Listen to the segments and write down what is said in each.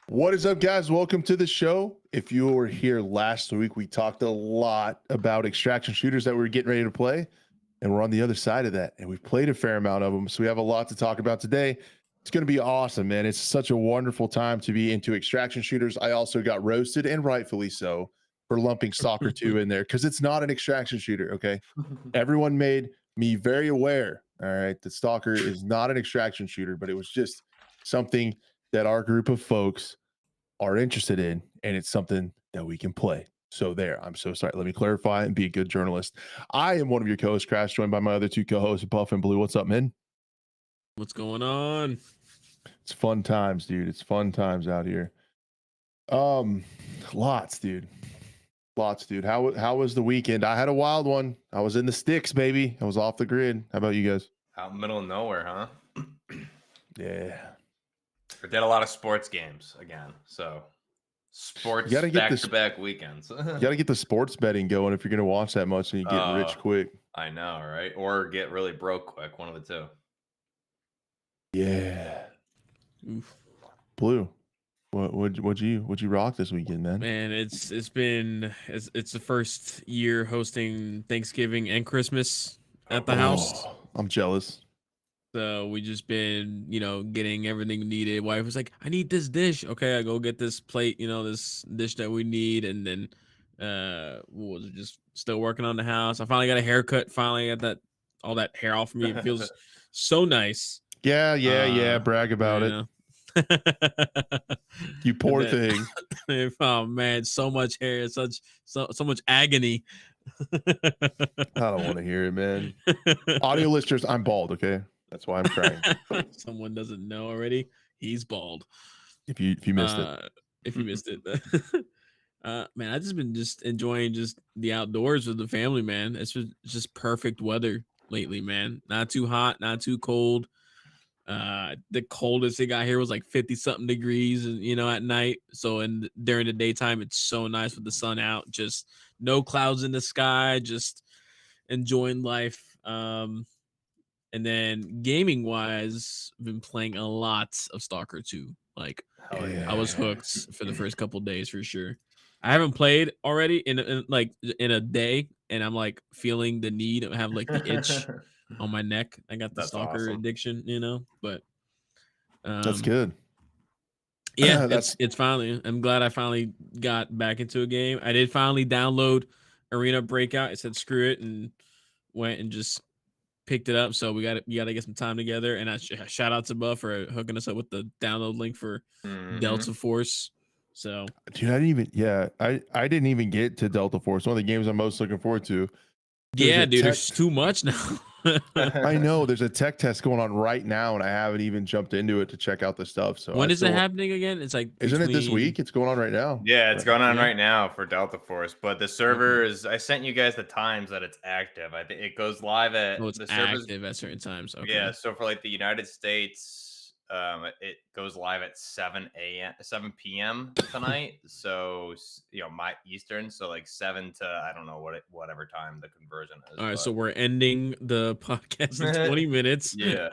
What is up, guys? Welcome to the show. If you were here last week, we talked a lot about extraction shooters that we were getting ready to play, and we're on the other side of that, and we've played a fair amount of them, so we have a lot to talk about today. It's going to be awesome, man. It's such a wonderful time to be into extraction shooters. I also got roasted, and rightfully so, for lumping Stalker 2 in there because it's not an extraction shooter, okay? Everyone made me very aware, all right, that Stalker is not an extraction shooter, but it was just something that our group of folks are interested in, and it's something that we can play. So there, I'm so sorry. Let me clarify and be a good journalist. I am one of your co-hosts, Crash, joined by my other two co-hosts, Buff and Blue. What's up, man? What's going on? It's fun times, dude. It's fun times out here. Lots, dude. Lots, dude. How was the weekend? I had a wild one. I was in the sticks, baby. I was off the grid. How about you guys? Out in the middle of nowhere, huh? Yeah. I did a lot of sports games again. So sports You gotta get this- back-to-back weekends. You got to get the sports betting going if you're going to watch that much and you get rich quick. I know, right? Or get really broke quick. One of the two. Yeah. Oof. Blue. What'd you rock this weekend, man? Man, it's the first year hosting Thanksgiving and Christmas at the house. I'm jealous. So we just been, getting everything needed. Wife was like, I need this dish. Okay, I go get this plate, this dish that we need. And then what was it? Just still working on the house. I finally got a haircut, finally got all that hair off me. It feels so nice. Yeah. Brag about it. You poor thing. Oh man, so much hair, so much agony. I don't want to hear it, man. Audio listeners, I'm bald, okay? That's why I'm crying. Someone doesn't know already. He's bald. If you missed it. If you missed it. Man, I just been enjoying just the outdoors with the family, man. It's just perfect weather lately, man. Not too hot, not too cold. The coldest it got here was like 50 something degrees, and at night. So during the daytime, it's so nice with the sun out, just no clouds in the sky, just enjoying life. And then gaming wise, I've been playing a lot of Stalker 2. Like, I was hooked for the first couple days for sure. I haven't played already in a day, and I'm like feeling the need of have like the itch on my neck. I got the Stalker addiction, but that's good. Yeah, it's finally. I'm glad I finally got back into a game. I did finally download Arena Breakout. It said screw it and went and just picked it up. So we got to get some time together. And I shout out to Buff for hooking us up with the download link for Delta Force. So, dude, I didn't even get to Delta Force. One of the games I'm most looking forward to. There's too much now. I know there's a tech test going on right now, and I haven't even jumped into it to check out the stuff. So when is it happening again? It's like isn't it this week? It's going on right now. Yeah, it's going on right now for Delta Force. But the server is. I sent you guys the times that it's active. I think it goes live at. It's active at certain times. Okay. Yeah, so for like the United States, it goes live at 7 p.m. tonight. So my Eastern, so like 7 to I don't know whatever time the conversion is. All right, so we're ending the podcast in 20 minutes. Yeah.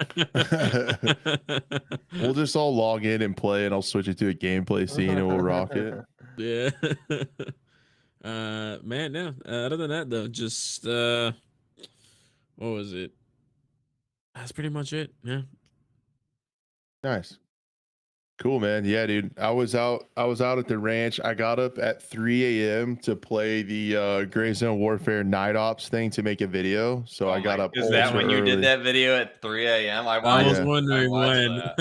We'll just all log in and play, and I'll switch it to a gameplay scene, and we'll rock it. Yeah. Man, no. Other than that, though, just what was it? That's pretty much it. Yeah. Nice. Cool, man. Yeah, dude. I was out at the ranch. I got up at 3 a.m. to play the Gray Zone Warfare Night Ops thing to make a video. So I got up. Is that when you did that video at 3 a.m.? I was wondering when. I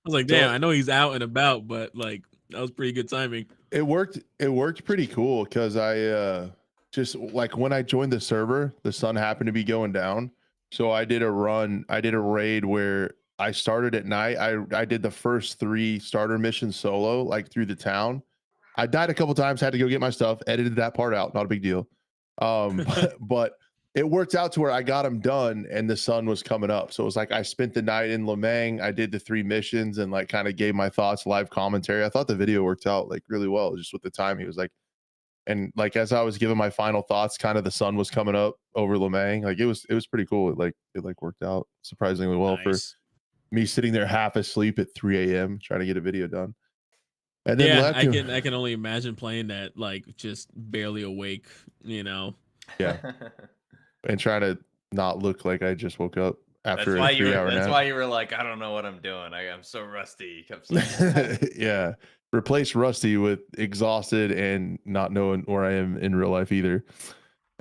was like, damn, I know he's out and about, but like that was pretty good timing. It worked pretty cool because I just like when I joined the server, the sun happened to be going down. So I did a raid where I started at night. I did the first 3 starter missions solo, like through the town. I died a couple times, had to go get my stuff, edited that part out, not a big deal. But it worked out to where I got them done and the sun was coming up. So it was like I spent the night in Lemang. I did the 3 missions and like kind of gave my thoughts, live commentary. I thought the video worked out like really well, just with the time. He was like, and like as I was giving my final thoughts, kind of the sun was coming up over Lemang. Like it was pretty cool. It worked out surprisingly well for me sitting there half asleep at 3 a.m. trying to get a video done. and then Yeah, left. I can only imagine playing that like just barely awake, you know. Yeah, and trying to not look like I just woke up after a 3-hour That's nap. why you were like, I don't know what I'm doing. I'm so rusty. You kept saying. Yeah, replace rusty with exhausted and not knowing where I am in real life either.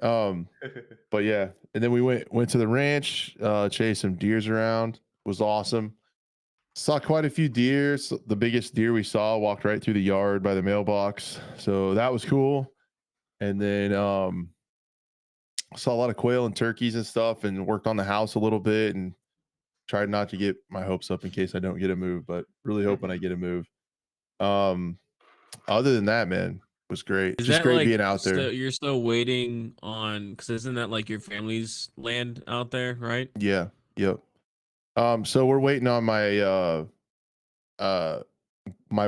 But yeah, and then we went to the ranch, chased some deers around. Was awesome. Saw quite a few deer. The biggest deer we saw walked right through the yard by the mailbox, so that was cool. And then saw a lot of quail and turkeys and stuff, and worked on the house a little bit, and tried not to get my hopes up in case I don't get a move, but really hoping I get a move. Other than that, man, was great. Is Just that great like being out there. you're still waiting on? Because isn't that like your family's land out there, right? Yeah. Yep. So we're waiting on my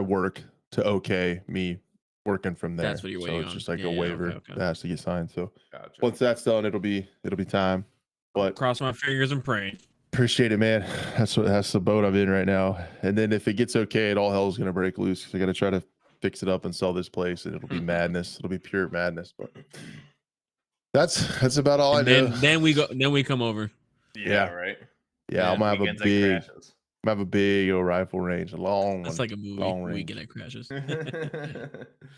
work to okay me working from there. That's what you're So waiting it's on. just like Yeah, a yeah, waiver okay. that has to get signed. So Gotcha. once that's done, it'll be time. But Cross my fingers and pray. appreciate it, man. That's the boat I'm in right now. And then if it gets okay, all hell's gonna break loose because I gotta try to fix it up and sell this place, and it'll be madness. It'll be pure madness. But that's about all I know. Then we come over. Yeah, right. Yeah, I'm gonna have a weekends and big, crashes. have a big old rifle range, a long That's one. like a movie. Long range. Weekend at crashes.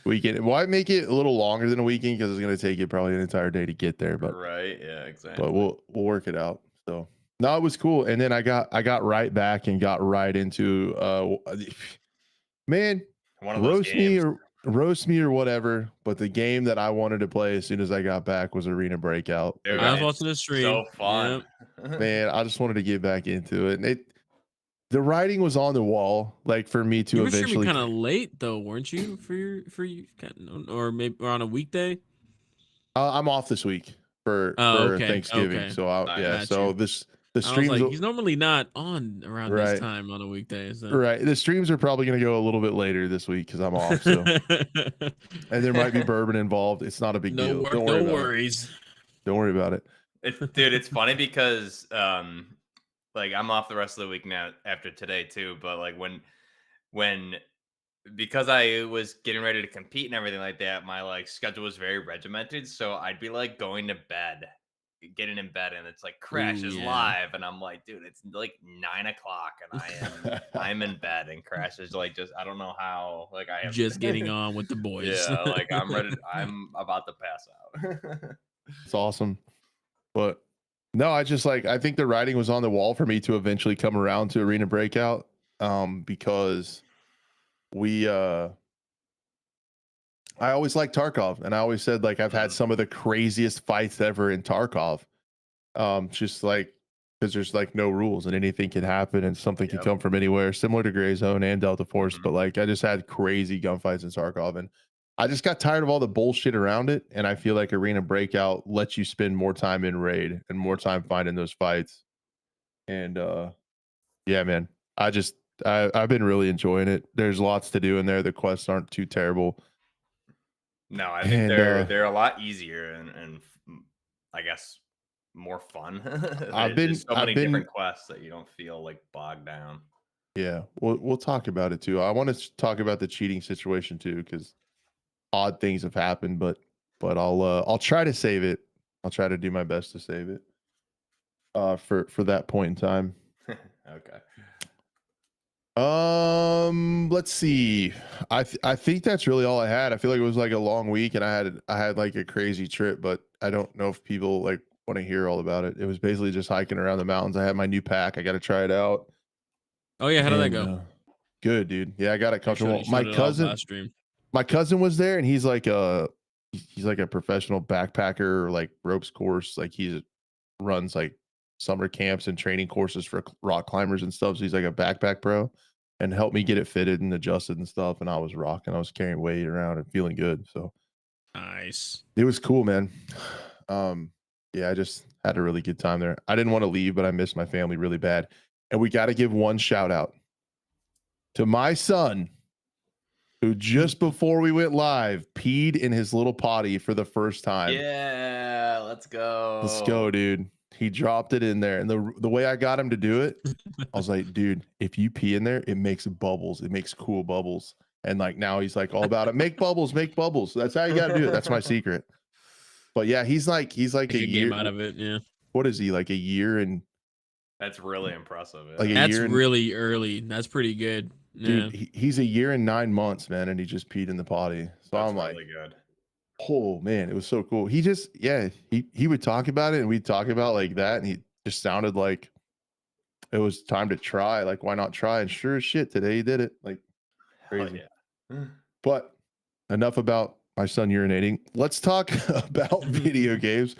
Weekend. Why make it a little longer than a weekend? Because it's gonna take it probably an entire day to get there. But Right. Yeah. Exactly. but we'll work it out. So no, it was cool. And then I got right back and got right into man, One of those roast me or whatever. But the game that I wanted to play as soon as I got back was Arena Breakout. Dude, I was it's watching the stream. So fun. Man, I just wanted to get back into it. And the writing was on the wall, like for me to You were eventually. streaming kind of late though, weren't you? For you, or maybe on a weekday. I'm off this week for okay, Thanksgiving. okay. So yeah. Got So you. the I was streams. like, he's normally not on around Right. this time on a weekday. So. Right. The streams are probably going to go a little bit later this week because I'm off. So and there might be bourbon involved. It's not a big deal. Don't worry no about worries. it. Don't worry about it. Dude, it's funny because like I'm off the rest of the week now after today too, but like when because I was getting ready to compete and everything like that, my like schedule was very regimented. So I'd be like going to bed, getting in bed, and it's like Crash is live, and I'm like, dude, it's like 9 o'clock, and I'm in bed, and Crash is like just I don't know how like I am just getting on with the boys. Yeah, like I'm ready. I'm about to pass out. It's awesome, but no, I think the writing was on the wall for me to eventually come around to Arena Breakout, because I always liked Tarkov, and I always said like I've had some of the craziest fights ever in Tarkov. Just like because there's like no rules and anything can happen and something can come from anywhere, similar to Gray Zone and Delta Force. But like I just had crazy gunfights in Tarkov, and I just got tired of all the bullshit around it. And I feel like Arena Breakout lets you spend more time in raid and more time finding those fights. And yeah, man, I've been really enjoying it. There's lots to do in there. The quests aren't too terrible. No, I think they're a lot easier and I guess more fun. There's so many different quests that you don't feel like bogged down. Yeah, we'll talk about it too. I want to talk about the cheating situation too, because odd things have happened, but I'll try to save it. I'll try to do my best to save it. For that point in time. Okay. Let's see. I think that's really all I had. I feel like it was like a long week, and I had like a crazy trip, but I don't know if people like want to hear all about it. It was basically just hiking around the mountains. I had my new pack. I got to try it out. Oh yeah, how did that go? Good, dude. Yeah, I got it comfortable. My cousin was there, and he's like a professional backpacker or like ropes course. Like he runs like summer camps and training courses for rock climbers and stuff. So he's like a backpack pro, and helped me get it fitted and adjusted and stuff. And I was rocking. I was carrying weight around and feeling good. So nice. It was cool, man. Yeah, I just had a really good time there. I didn't want to leave, but I missed my family really bad. And we got to give one shout out to my son, who just before we went live peed in his little potty for the first time. Yeah, let's go. Let's go, dude. He dropped it in there. And the way I got him to do it, I was like, dude, if you pee in there, it makes bubbles. It makes cool bubbles. And like now he's like all about it. Make bubbles, make bubbles. That's how you got to do it. That's my secret. But yeah, he's like Make a a year game out of it. Yeah, what is he, like a year and That's really impressive. like a Yeah. that's year and really early. That's pretty good. Yeah, dude, he's a year and 9 months, man, and he just peed in the potty. So That's I'm like, really good. oh man, it was so cool. He just he would talk about it and we'd talk about like that, and he just sounded like it was time to try. Like, why not try? And sure as shit, today he did it. Like Hell crazy. yeah. But enough about my son urinating. Let's talk about video games.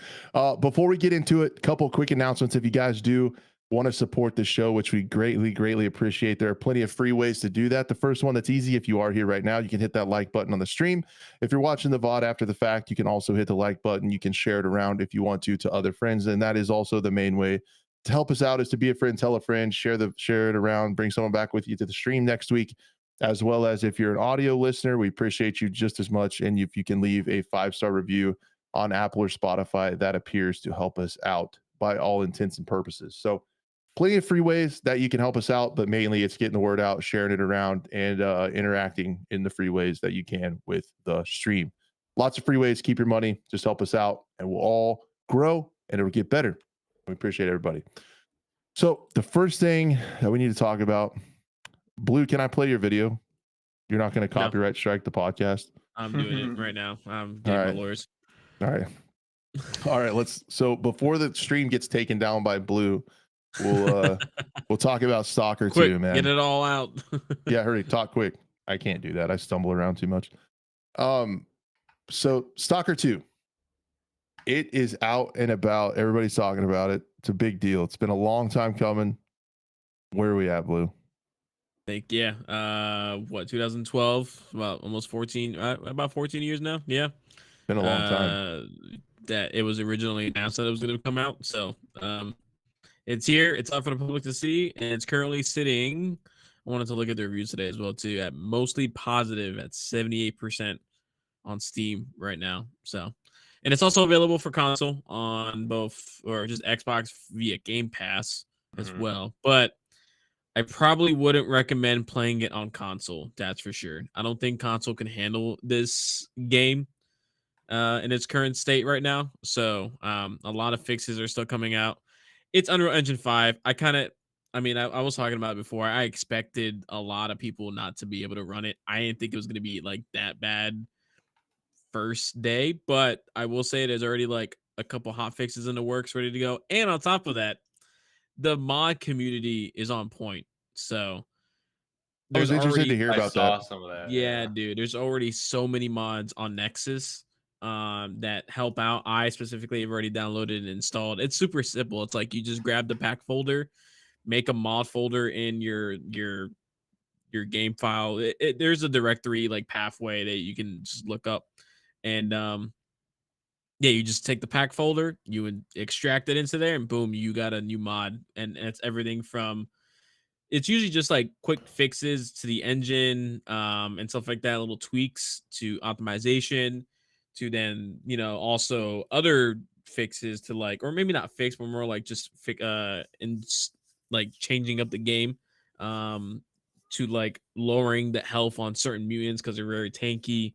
Before we get into it, a couple quick announcements. If you guys do want to support the show, which we greatly appreciate, there are plenty of free ways to do that. The first one that's easy, if you are here right now, you can hit that like button on the stream. If you're watching the VOD after the fact, you can also hit the like button. You can share it around if you want to other friends. And that is also the main way to help us out, is to be a friend, tell a friend, share it around, bring someone back with you to the stream next week. As well as if you're an audio listener, we appreciate you just as much. And if you can leave a 5-star review on Apple or Spotify, that appears to help us out by all intents and purposes. So plenty of free ways that you can help us out, but mainly it's getting the word out, sharing it around, and interacting in the free ways that you can with the stream. Lots of free ways. Keep your money. Just help us out, and we'll all grow, and it'll get better. We appreciate everybody. So the first thing that we need to talk about, Blue, can I play your video? You're not going to copyright strike the podcast? I'm doing it right now. I'm getting my lawyers. All right. So before the stream gets taken down by Blue, we'll talk about Stalker Quick, 2, man. get it all out. Yeah, hurry, talk quick. I can't do that. I stumble around too much. So Stalker 2, it is out and about. Everybody's talking about it. It's a big deal. It's been a long time coming. Where are we at, Blue? Think 2012, about almost 14, about 14 years now. Yeah, Been a long time. That it was originally announced that it was going to come out. So it's here. It's out for the public to see, and it's currently sitting. I wanted to look at the reviews today as well too. At mostly positive at 78% on Steam right now. So, and it's also available for console on both, or just Xbox via Game Pass as well. But I probably wouldn't recommend playing it on console. That's for sure. I don't think console can handle this game in its current state right now. So a lot of fixes are still coming out. It's Unreal Engine 5. I was talking about it before. I expected a lot of people not to be able to run it. I didn't think it was going to be like that bad first day, but I will say there's already like a couple hot fixes in the works ready to go. And on top of that, the mod community is on point. So I was interested to hear about that. Some of that. Yeah, dude. There's already so many mods on Nexus that help out. I specifically have already downloaded and installed. It's super simple. It's like you just grab the pack folder, make a mod folder in your game file. There's a directory like pathway that you can just look up, and you just take the pack folder, you would extract it into there, and boom, you got a new mod. And it's everything from, it's usually just like quick fixes to the engine and stuff like that, little tweaks to optimization, to then, also other fixes to like, or maybe not fix, but more like just like changing up the game to like lowering the health on certain mutants because they're very tanky.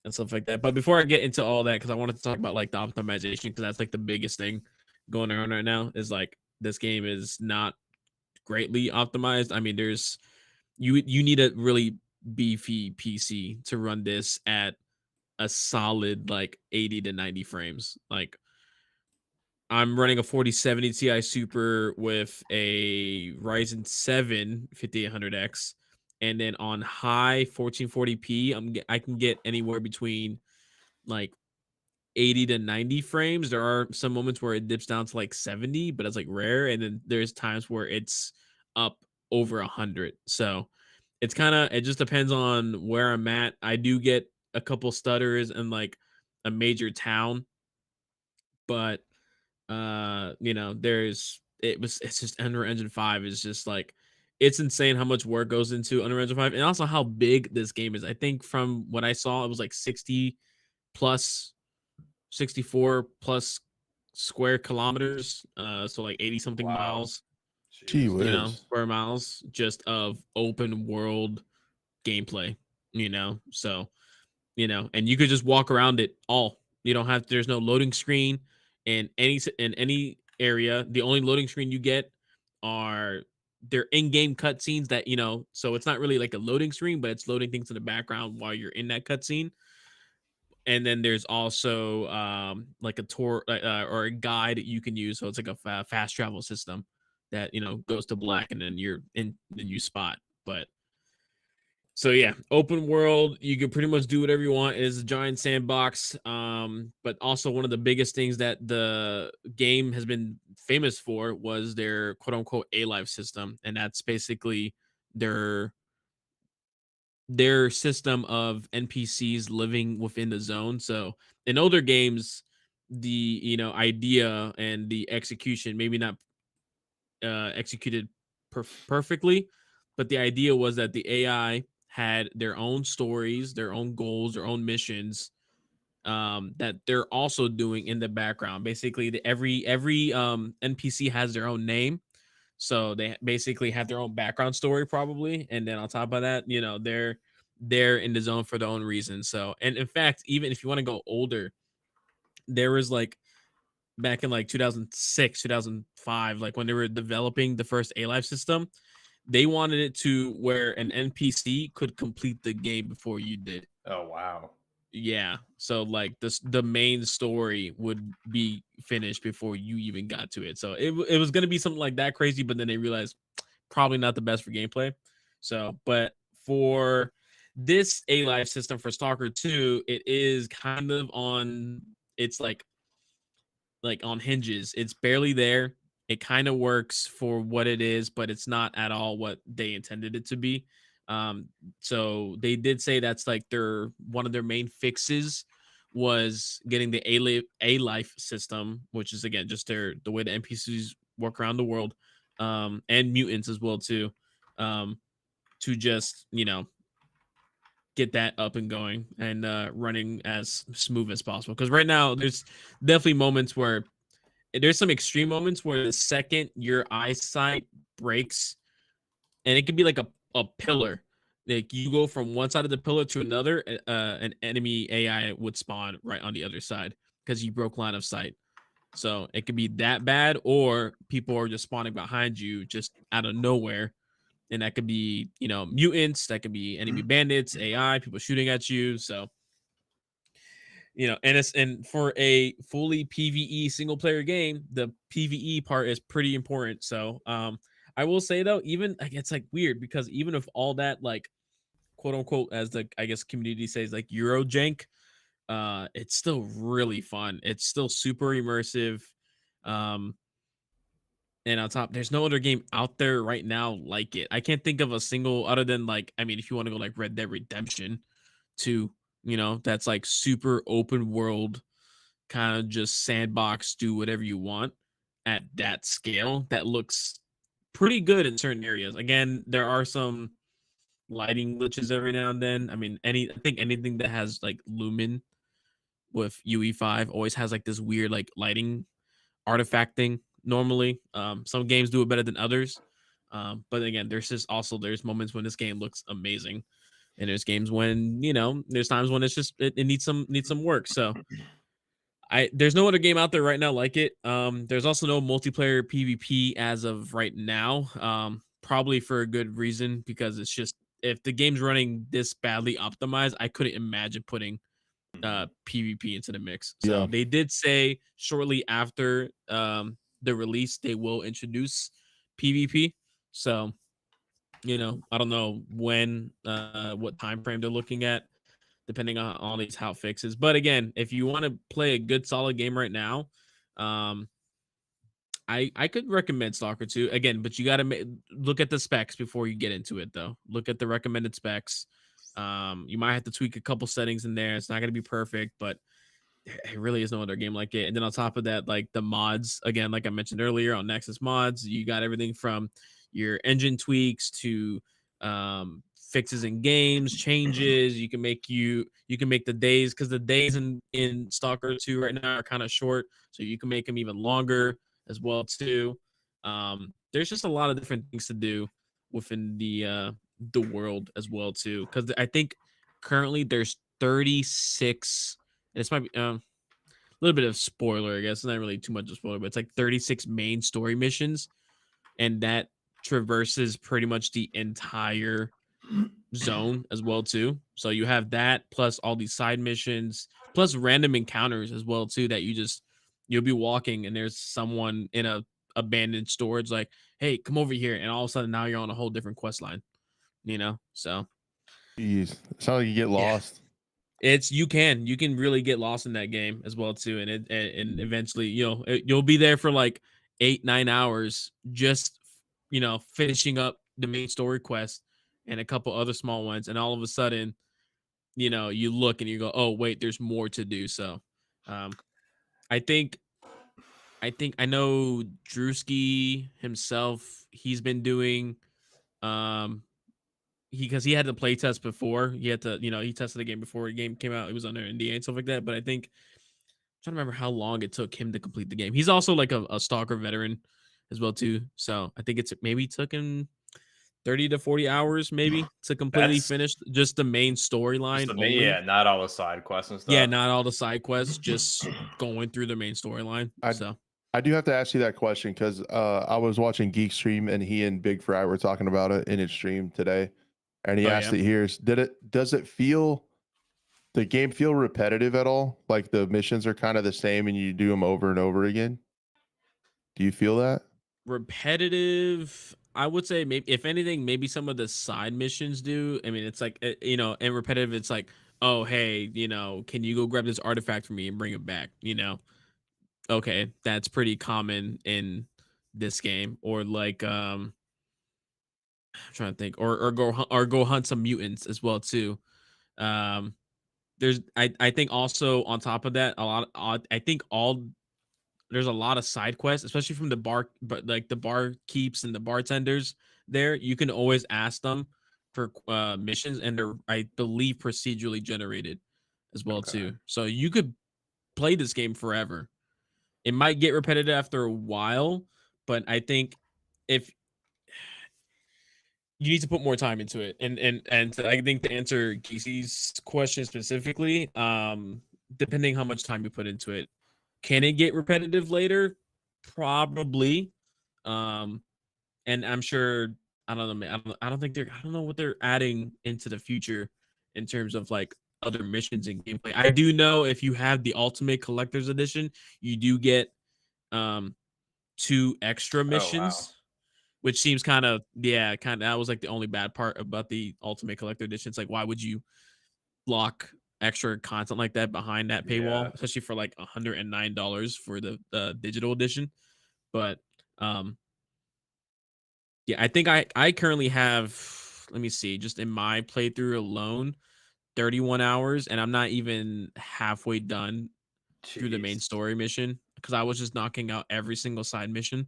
And stuff like that. But before I get into all that, because I wanted to talk about like the optimization, because that's like the biggest thing going on right now, is like this game is not greatly optimized. I mean, there's you need a really beefy PC to run this at a solid like 80 to 90 frames. Like I'm running a 4070 Ti Super with a Ryzen 7 5800X. And then on high 1440p, I can get anywhere between like 80 to 90 frames. There are some moments where it dips down to like 70, but it's like rare. And then there's times where it's up over 100. So it just depends on where I'm at. I do get a couple stutters in like a major town, but it's just Unreal Engine 5 is just like, it's insane how much work goes into Unreal Engine 5, and also how big this game is. I think from what I saw, it was like 60 plus 64 plus square kilometers, so like 80 something miles, Gee whiz. square miles just of open world gameplay, so and you could just walk around it all. You don't have there's no loading screen in any area. The only loading screen you get are their in-game cutscenes that so it's not really like a loading screen, but it's loading things in the background while you're in that cutscene. And then there's also like a tour or a guide that you can use, so it's like a fast travel system that goes to black, and then you're in the new spot. But so yeah, open world, you can pretty much do whatever you want. It is a giant sandbox. But also one of the biggest things that the game has been famous for was their quote unquote A life system, and that's basically their system of NPCs living within the zone. So in older games, the idea and the execution maybe not executed perfectly, but the idea was that the AI had their own stories, their own goals, their own missions that they're also doing in the background. Basically, every NPC has their own name, so they basically have their own background story probably, and then on top of that, they're in the zone for their own reasons. So, and in fact, even if you want to go older, there was like back in like 2006, 2005, like when they were developing the first A Life system, they wanted it to where an NPC could complete the game before you did. Oh wow. Yeah. So like the main story would be finished before you even got to it. So it was gonna be something like that crazy, but then they realized probably not the best for gameplay. So, but for this A Life system for Stalker 2, it is kind of on it's like on hinges. It's barely there. It kind of works for what it is, but it's not at all what they intended it to be. So they did say that's like one of their main fixes was getting the A life system, which is again just the way the NPCs work around the world, and mutants as well too, to just get that up and going and running as smooth as possible. Because right now there's definitely moments where there's some extreme moments where the second your eyesight breaks, and it could be like a pillar, like you go from one side of the pillar to another, an enemy AI would spawn right on the other side because you broke line of sight. So it could be that bad, or people are just spawning behind you just out of nowhere. And that could be, mutants, that could be enemy bandits, AI, people shooting at you. So, and for a fully PvE single player game, the PvE part is pretty important. So, I will say though, even like it's like weird because even if all that like quote unquote, as the I guess community says, like Euro jank, it's still really fun. It's still super immersive. And on top, there's no other game out there right now like it. I can't think of a single other than like, I mean, if you want to go like Red Dead Redemption 2, that's like super open world, kind of just sandbox, do whatever you want at that scale. That looks pretty good in certain areas. Again, there are some lighting glitches every now and then. I mean, I think anything that has like Lumen with UE5 always has like this weird like lighting artifact thing normally. Some games do it better than others. But again, there's moments when this game looks amazing. And there's games when, there's times when it's just it needs some work. So there's no other game out there right now like it. There's also no multiplayer PvP as of right now. Probably for a good reason, because it's just if the game's running this badly optimized, I couldn't imagine putting PvP into the mix. So Yeah. they did say shortly after the release they will introduce PvP. So I don't know when what time frame they're looking at, depending on all these how fixes. But again, if you want to play a good solid game right now, I could recommend Stalker 2 again, but you got to look at the specs before you get into it though. Look at the recommended specs. You might have to tweak a couple settings in there. It's not going to be perfect, but it really is no other game like it. And then on top of that, like the mods, again, like I mentioned earlier on Nexus Mods, you got everything from your engine tweaks to fixes in games, changes. You can make the days, because the days in Stalker 2 right now are kind of short, so you can make them even longer as well too. There's just a lot of different things to do within the the world as well too, because I think currently there's 36. And this might be a little bit of spoiler, I guess. It's not really too much of a spoiler, but it's like 36 main story missions, and that traverses pretty much the entire zone as well too. So you have that plus all these side missions plus random encounters as well too, that you'll be walking and there's someone in a abandoned storage like, hey, come over here, and all of a sudden now you're on a whole different quest line, so Jeez, it's not like you get yeah, lost. you can really get lost in that game as well too, and eventually you'll be there for like 8-9 hours just finishing up the main story quest and a couple other small ones, and all of a sudden you look and you go, oh wait, there's more to do. So um i think I know Drewski himself, he's been doing because he had the play test before. He had to, he tested the game before the game came out. It was under NDA and stuff like that. But I think I'm trying to remember how long it took him to complete the game. He's also like a Stalker veteran as well too. So I think it's maybe took him 30 to 40 hours maybe to completely That's finish just the main just storyline only. yeah, not all the side quests and Yeah, stuff. not all the side quests, just going through the main storyline. I So I do have to ask you that question because I was watching Geek Stream and he and Big Fry were talking about it in his stream today, and he Oh, asked yeah. it here: does it feel the game feel repetitive at all? Like the missions are kind of the same and you do them over and over again? Do you feel that? repetitive, I would say, maybe if anything, maybe some of the side missions do. I mean, it's like and repetitive, it's like, oh hey, can you go grab this artifact for me and bring it back? Okay, that's pretty common in this game. Or like I'm trying to think, or go hunt some mutants as well too. um I think also on top of that, I think all there's a lot of side quests, especially from the bar, but like the bar keeps and the bartenders there. You can always ask them for missions, and they're, I believe, procedurally generated as well Okay. too. So you could play this game forever. It might get repetitive after a while, but I think if you need to put more time into it, and I think to answer Casey's question specifically, depending how much time you put into it, can it get repetitive later? Probably. Um, and I'm sure, I don't know, man. I don't think I don't know what they're adding into the future in terms of like other missions and gameplay. I do know if you have the Ultimate Collector's Edition, you do get um 2 extra Oh wow. missions, which seems kind of, yeah, kind of, that was like the only bad part about the Ultimate Collector Edition. It's like, why would you lock extra content like that behind that Yeah. paywall, especially for like $109 for the digital edition? But yeah, I think I currently have, let me see, just in my playthrough alone, 31 hours, and I'm not even halfway done through the main Jeez. story mission because I was just knocking out every single side mission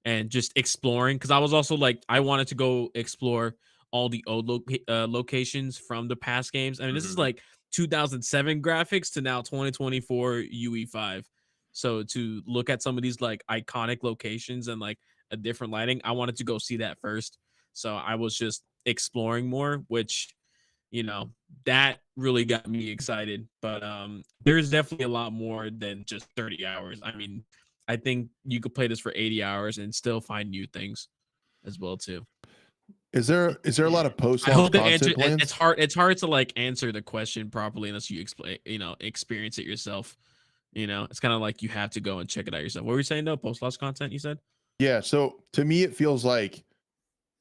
and just exploring, because I was also like, I wanted to go explore all the old locations from the past games. I mean, this is Mhm. like 2007 graphics to now 2024 UE5. So to look at some of these like iconic locations and like a different lighting, I wanted to go see that first. So I was just exploring more, which that really got me excited. But there's definitely a lot more than just 30 hours. I mean, I think you could play this for 80 hours and still find new things as well too. Is there a lot of post I launch hope the answer, content plans? it's hard to like answer the question properly unless you explain, experience it yourself. It's kind of like you have to go and check it out yourself. What were you saying though? Post launch content, you said? Yeah, so to me it feels like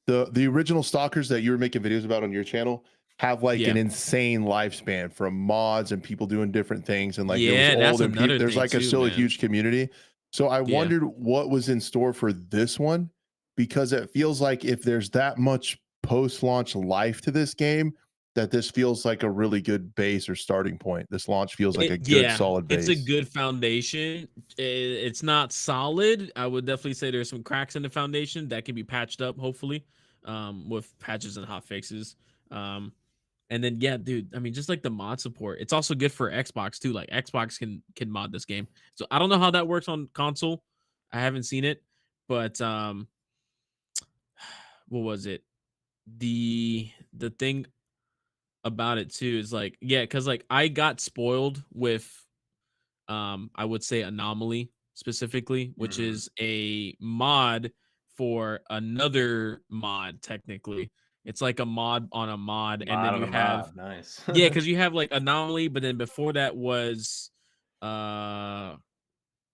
the original stalkers that you were making videos about on your channel have like Yeah. an insane lifespan from mods and people doing different things, and like there was Yeah, that's old and another there's thing like too, still a man. huge community. So I Yeah. wondered what was in store for this one, because it feels like if there's that much post-launch life to this game, that this feels like a really good base or starting point. This launch feels like a good Yeah, solid it's a base. good foundation. It's not solid. I would definitely say there's some cracks in the foundation that can be patched up, hopefully, with patches and hot fixes. And then yeah, dude, I mean, just like the mod support, it's also good for Xbox too. Like Xbox can mod this game. So I don't know how that works on console. I haven't seen it, but what was it? the thing about it too is like, yeah, because like I got spoiled with I would say Anomaly specifically, which Mhm. is a mod for another mod technically. It's like a mod on a mod, and then Mod on you a have, mod. Nice. yeah, because you have like Anomaly, but then before that was uh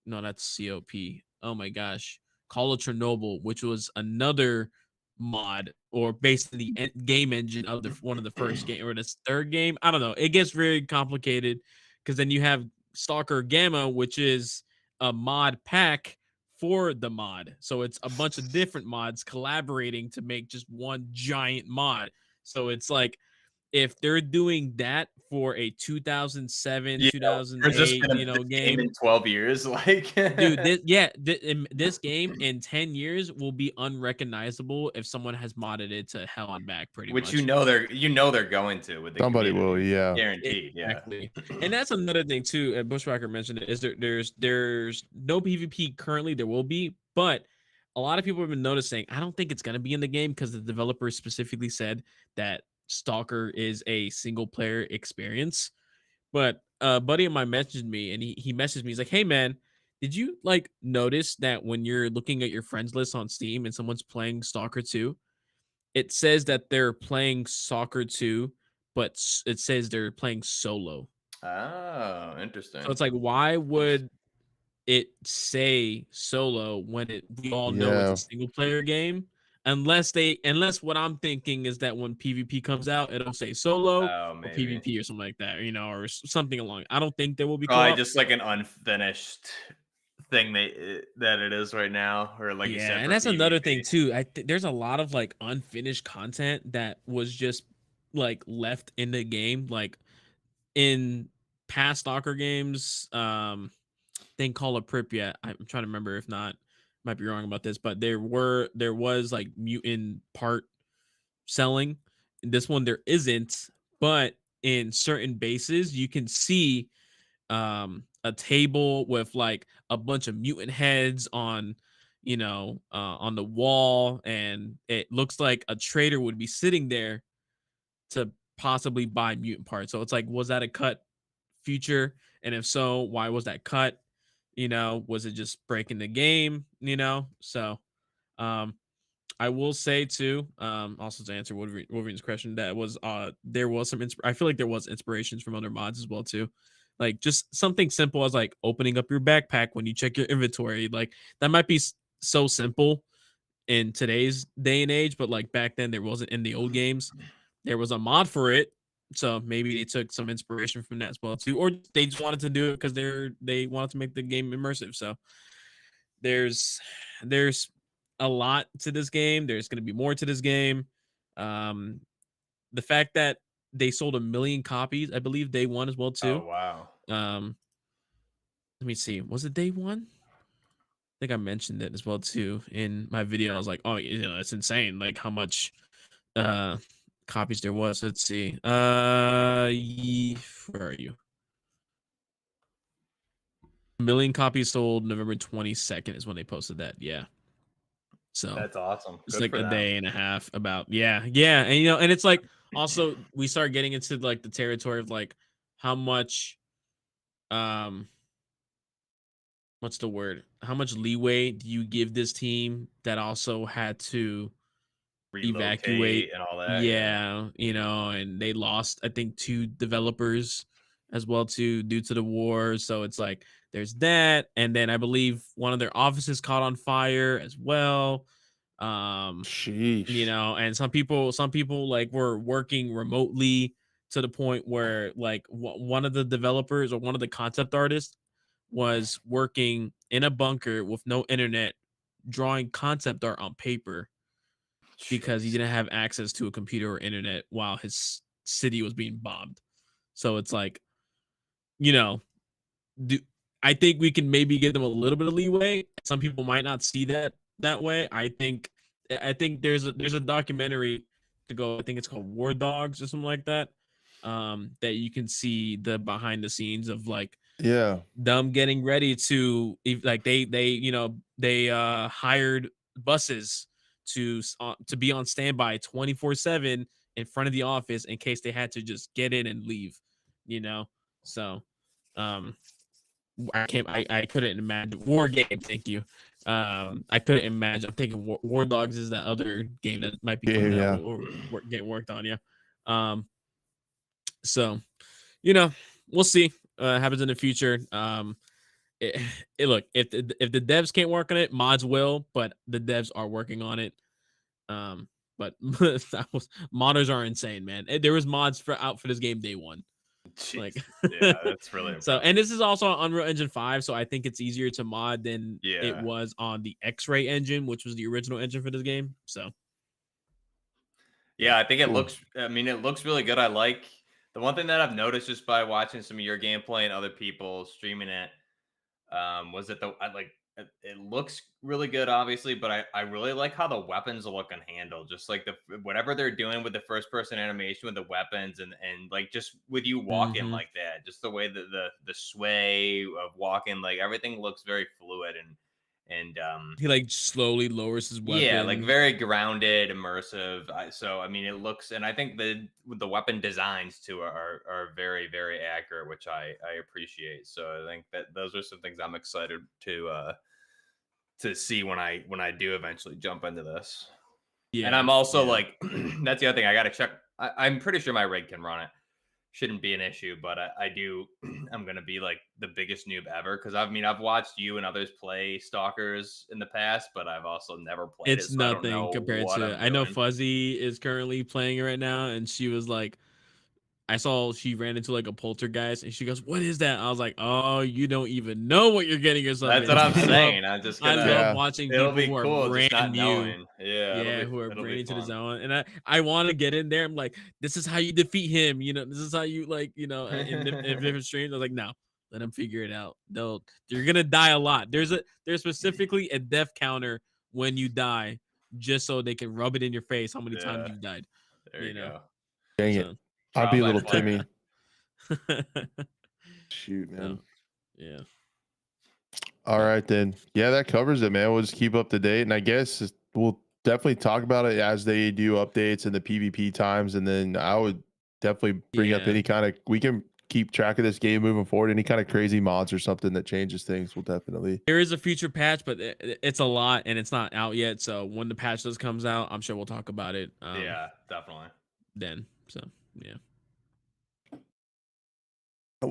no, that's COP. Oh my gosh. Call of Chernobyl, which was another mod or based on the game engine of the one of the first game or this third game. I don't know. It gets very complicated because then you have Stalker Gamma, which is a mod pack for the mod. So it's a bunch of different mods collaborating to make just one giant mod. So it's like if they're doing that for a 2007, Yeah, there's just 2008, been this game game, in 12 years. Like, dude, this game in 10 years will be unrecognizable if someone has modded it to hell and back pretty which much. they're going to with the Somebody will, community, yeah. guaranteed. Yeah. Exactly. And that's another thing too. Bushwhacker mentioned it. Is there's no PvP currently. There will be, but a lot of people have been noticing. I don't think it's gonna be in the game because the developers specifically said that Stalker is a single player experience. But a buddy of mine messaged me and he messaged me. He's like, "Hey man, did you like notice that when you're looking at your friends list on Steam and someone's playing Stalker 2, it says that they're playing Soccer 2, but it says they're playing solo." Oh, So interesting. it's like, why would it say solo when we all know it's a Yeah. single player game? Unless what I'm thinking is that when PvP comes out, it'll say solo Oh, or maybe. PvP or something like that, or something along. I don't think there will be Probably co-op. just like an unfinished thing that it is right now, or like you Yeah, said and for that's another thing PvP. too. There's a lot of like unfinished content that was just like left in the game, like in past Stalker games. Thing Call of Pripyat. I'm trying to remember. If not, might be wrong about this, but there was like mutant part selling. In this one, there isn't, but in certain bases, you can see a table with like a bunch of mutant heads on on the wall, and it looks like a trader would be sitting there to possibly buy mutant parts. So it's like, was that a cut feature? And if so, why was that cut? Was it just breaking the game? So um I will say too, also to answer Wolverine's question, that was there was I feel like there was inspirations from other mods as well too. Like just something simple as like opening up your backpack when you check your inventory. Like that might be so simple in today's day and age, but like back then there wasn't in the old games. There was a mod for it. So maybe they took some inspiration from that as well too, or they just wanted to do it because they wanted to make the game immersive. So there's there's a lot to this game. There's going to be more to this game. Um, the fact that they sold 1 million copies, I believe day one as well too. Oh, wow. Um, let me see, was it day one? I think I mentioned it as well too in my video. I was like, oh, it's insane, like how much uh copies there was. Let's see. Where are you? 1 million copies sold November 22nd is when they posted that. Yeah. So That's awesome. it's Good like for a them. day and a half about, yeah. And and it's like also we start getting into like the territory of like how much um what's the word? How much leeway do you give this team that also had to evacuate? Relocate and all that. Yeah. Yeah, and they lost I think 2 developers as well too due to the war. So it's like there's that, and then I believe one of their offices caught on fire as well. Um Sheesh. and some people like were working remotely to the point where like one of the developers or one of the concept artists was working in a bunker with no internet drawing concept art on paper because he Jeez. didn't have access to a computer or internet while his city was being bombed. So it's like, you know, do I think we can maybe give them a little bit of leeway. Some people might not see that way. I think there's a documentary to go. I think it's called War Dogs or something like that. That you can see the behind the scenes of like Yeah. them getting ready to like they hired buses to be on standby 24/7 in front of the office in case they had to just get in and leave, you know. So I couldn't imagine war game. Thank you. I couldn't imagine. I'm thinking War Dogs is that other game that might be coming out or getting worked on. Yeah. So, we'll see what happens in the future. Look, if the devs can't work on it, mods will, but the devs are working on it. But modders are insane, man. There was mods out for this game day one. Like, yeah, that's really impressive. So, and this is also on Unreal Engine 5, so I think it's easier to mod than it was on the X-Ray engine, which was the original engine for this game. So, yeah, I think it looks really good. I like the one thing that I've noticed just by watching some of your gameplay and other people streaming it, was that it looks really good, obviously, but I really like how the weapons look and handle. Just like whatever they're doing with the first person animation with the weapons and like just with you walking like that, just the way that the sway of walking, like everything looks very fluid and he like slowly lowers his weapon. Yeah, like very grounded, immersive. So I mean, it looks, and I think the weapon designs too are very, very accurate, which I appreciate. So I think that those are some things I'm excited to see when I do eventually jump into this. Yeah, and I'm also like, that's the other thing I got to check. I'm pretty sure my rig can run it. Shouldn't be an issue, but I'm gonna be like the biggest noob ever because I've watched you and others play Stalkers in the past, but I've also never played it's nothing compared to I know Fuzzy is currently playing it right now, and she was like, I saw she ran into like a poltergeist and she goes, "What is that?" I was like, "Oh, you don't even know what you're getting yourself into." That's what I'm saying. I love watching people who are brand new. Who are brand new to the zone. And I want to get in there. I'm like, this is how you defeat him. This is how you in different streams. I was like, no, let them figure it out. You're gonna die a lot. There's specifically a death counter when you die, just so they can rub it in your face how many times you've died. There you go. Dang it. I'll be a little Timmy. Shoot, man. Yeah. All right, then. Yeah, that covers it, man. We'll just keep up to date. And I guess we'll definitely talk about it as they do updates and the PvP times. And then I would definitely bring up any kind of, we can keep track of this game moving forward. Any kind of crazy mods or something that changes things will definitely. There is a future patch, but it's a lot and it's not out yet. So when the patch does comes out, I'm sure we'll talk about it. Yeah, definitely. Then, so yeah.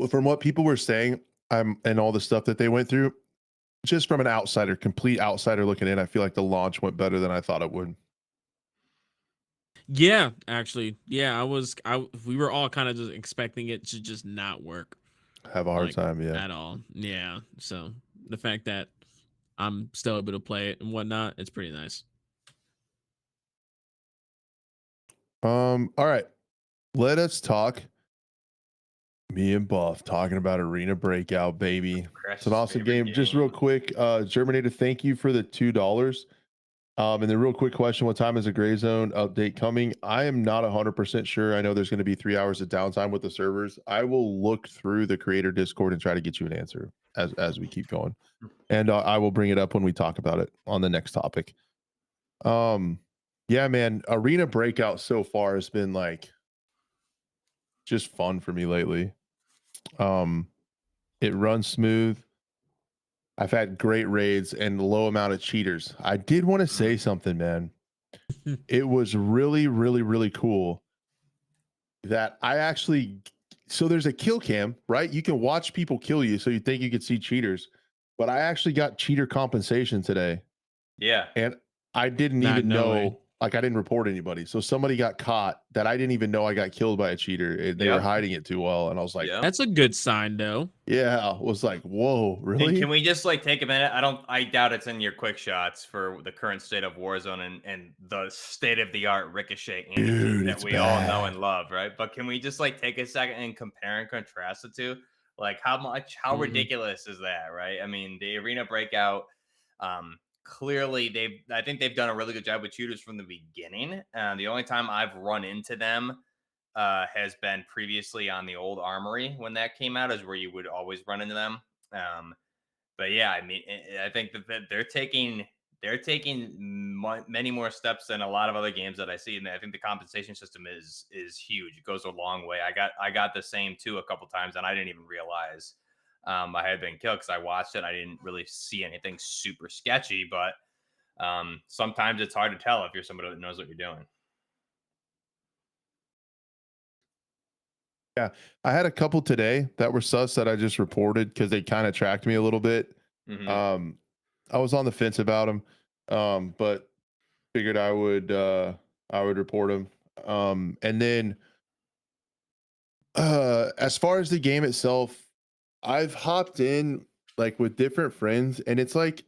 From what people were saying, and all the stuff that they went through, just from an complete outsider looking in, I feel like the launch went better than I thought it would. Yeah, actually. Yeah, we were all kind of just expecting it to just not work. Have a hard time, at all. Yeah. So the fact that I'm still able to play it and whatnot, it's pretty nice. All right. Let us talk. Me and Buff talking about Arena Breakout, baby. It's an awesome game. Just real quick, Germinator, thank you for the $2. And the real quick question: what time is the Gray Zone update coming? I am not 100% sure. I know there's going to be 3 hours of downtime with the servers. I will look through the creator Discord and try to get you an answer as we keep going, and I will bring it up when we talk about it on the next topic. Yeah, man, Arena Breakout so far has been like just fun for me lately. It runs smooth. I've had great raids and low amount of cheaters. I did want to say something, man. It was really, really, really cool that so there's a kill cam, right? You can watch people kill you, so you think you could see cheaters, but I actually got cheater compensation today. Yeah. And I didn't even know, like I didn't report anybody. So somebody got caught that I didn't even know I got killed by a cheater. They were hiding it too well. And I was like, that's a good sign though. Yeah. I was like, whoa, really? And can we just like take a minute? I doubt it's in your quick shots for the current state of Warzone and the state of the art Ricochet that we all know and love, right? But can we just like take a second and compare and contrast the two? Like how ridiculous is that, right? I mean, the Arena Breakout, clearly I think they've done a really good job with shooters from the beginning. The only time I've run into them has been previously on the old Armory when that came out, is where you would always run into them. But yeah, I mean, I think that they're taking they're taking many more steps than a lot of other games that I see, and I think the compensation system is huge. It goes a long way. I got the same too a couple times, and I didn't even realize I had been killed because I watched it. I didn't really see anything super sketchy, but sometimes it's hard to tell if you're somebody that knows what you're doing. Yeah, I had a couple today that were sus that I just reported because they kind of tracked me a little bit. Mm-hmm. I was on the fence about them, but figured I would report them. And then as far as the game itself, I've hopped in like with different friends, and it's like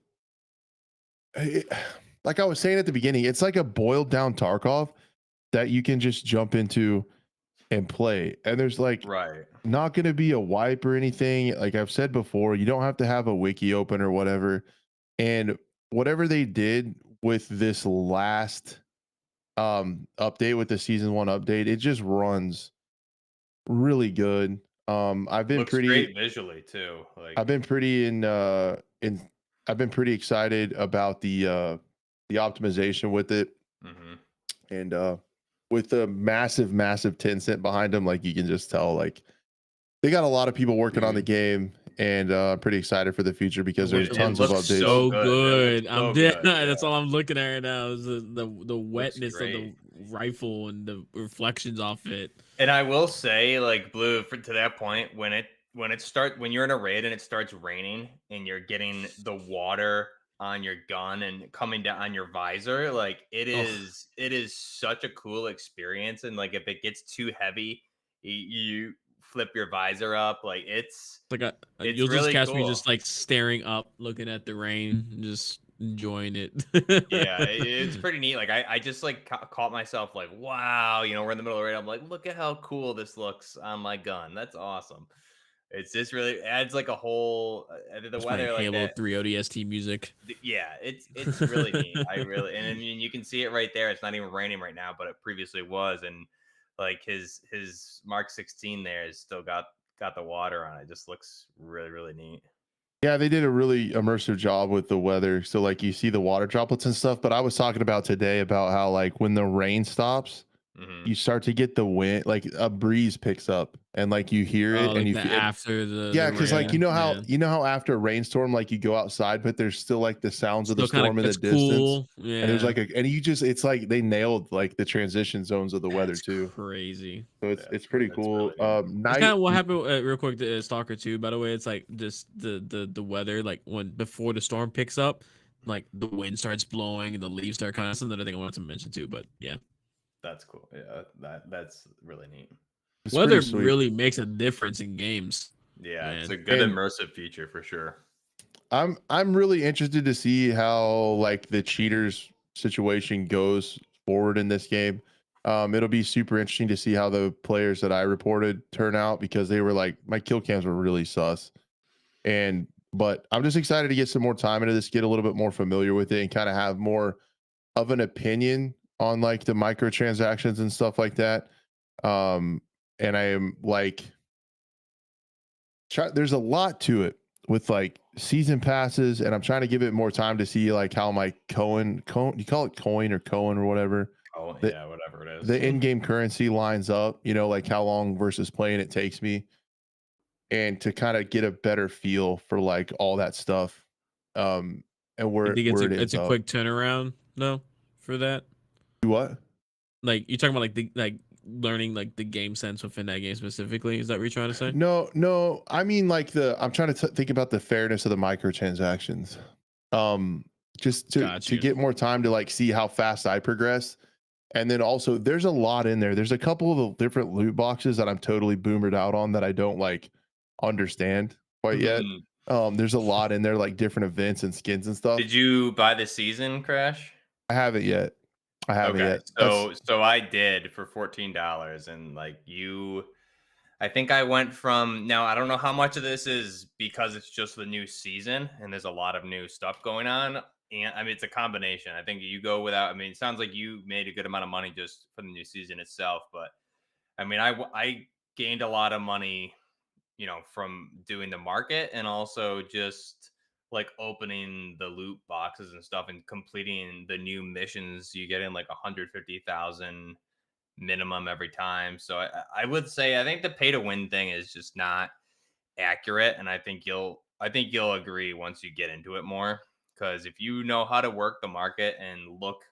like I was saying at the beginning, it's like a boiled down Tarkov that you can just jump into and play. And there's like Right. not going to be a wipe or anything. Like I've said before, you don't have to have a wiki open or whatever. And whatever they did with this last update, with the season 1 update, it just runs really good. I've been Looks pretty great visually too. Like I've been pretty I've been pretty excited about the optimization with it. And with the massive 10 cent behind them, like you can just tell like they got a lot of people working on the game, and pretty excited for the future because there's tons of looks updates. So good. good. I'm dead. good. That's all I'm looking at right now is the wetness of the great. rifle and the reflections off it. And I will say, like Blue, to that point, when you're in a raid and it starts raining and you're getting the water on your gun and coming down on your visor, like it is such a cool experience. And like if it gets too heavy, you flip your visor up, like it's Like it's you'll just really catch cool. me just like staring up, looking at the rain, and just enjoying it. Yeah, it's pretty neat. Like I just like caught myself like, wow, we're in the middle of it. I'm like, look at how cool this looks on my gun. That's awesome. It's just really adds like a whole the Just weather playing like Halo that. 3 ODST music. Yeah, it's really neat. I really, and I mean you can see it right there. It's not even raining right now, but it previously was, and like his Mark 16 there has still got the water on it. Just looks really neat. Yeah, they did a really immersive job with the weather. So like you see the water droplets and stuff, but I was talking about today about how like when the rain stops, you start to get the wind, like a breeze picks up, and like you hear it, and Like you the feel after the yeah, because like rain, you know how after a rainstorm, like you go outside, but there's still like the sounds of the still kind storm of in the it's distance, cool. and there's Yeah, like and you just it's like they nailed like the transition zones of the weather that's too. crazy. So it's pretty That's cool. really neat. That's Night kind of what happened real quick to Stalker 2, by the way. It's like just the weather, like when before the storm picks up, like the wind starts blowing and the leaves start kind of something I think I wanted to mention too. But yeah, That's cool. Yeah, that's really neat. it's weather pretty sweet. really makes a difference in games. Yeah, Man. it's a good And immersive feature for sure. I'm really interested to see how like the cheaters situation goes forward in this game. It'll be super interesting to see how the players that I reported turn out, because they were like my kill cams were really sus. And but I'm just excited to get some more time into this, get a little bit more familiar with it, and kind of have more of an opinion on like the microtransactions and stuff like that. And I am like there's a lot to it with like season passes, and I'm trying to give it more time to see like how my coin you call it coin or Cohen or whatever, Oh the, yeah, whatever it is. the in-game currency lines up, like how long versus playing it takes me, and to kind of get a better feel for like all that stuff, and You where think it it's ends a up. quick turnaround though for that? What? Like you're talking about like the learning like the game sense within that game specifically. Is that what you're trying to say? No, I mean like I'm trying to think about the fairness of the microtransactions. Just Got to you. get more time to like see how fast I progress. And then also there's a lot in there. There's a couple of different loot boxes that I'm totally boomered out on that I don't like understand quite yet. There's a lot in there, like different events and skins and stuff. Did you buy the season, Crash? I haven't yet. Okay, That's so I did for $14, and I think I went from, now I don't know how much of this is because it's just the new season and there's a lot of new stuff going on, and I mean it's a combination. I think you go without. I mean, it sounds like you made a good amount of money just for the new season itself, but I mean, I gained a lot of money, from doing the market and also just like opening the loot boxes and stuff and completing the new missions. You get in like 150,000 minimum every time. So I would say I think the pay to win thing is just not accurate, and I think you'll agree once you get into it more. Because if you know how to work the market and look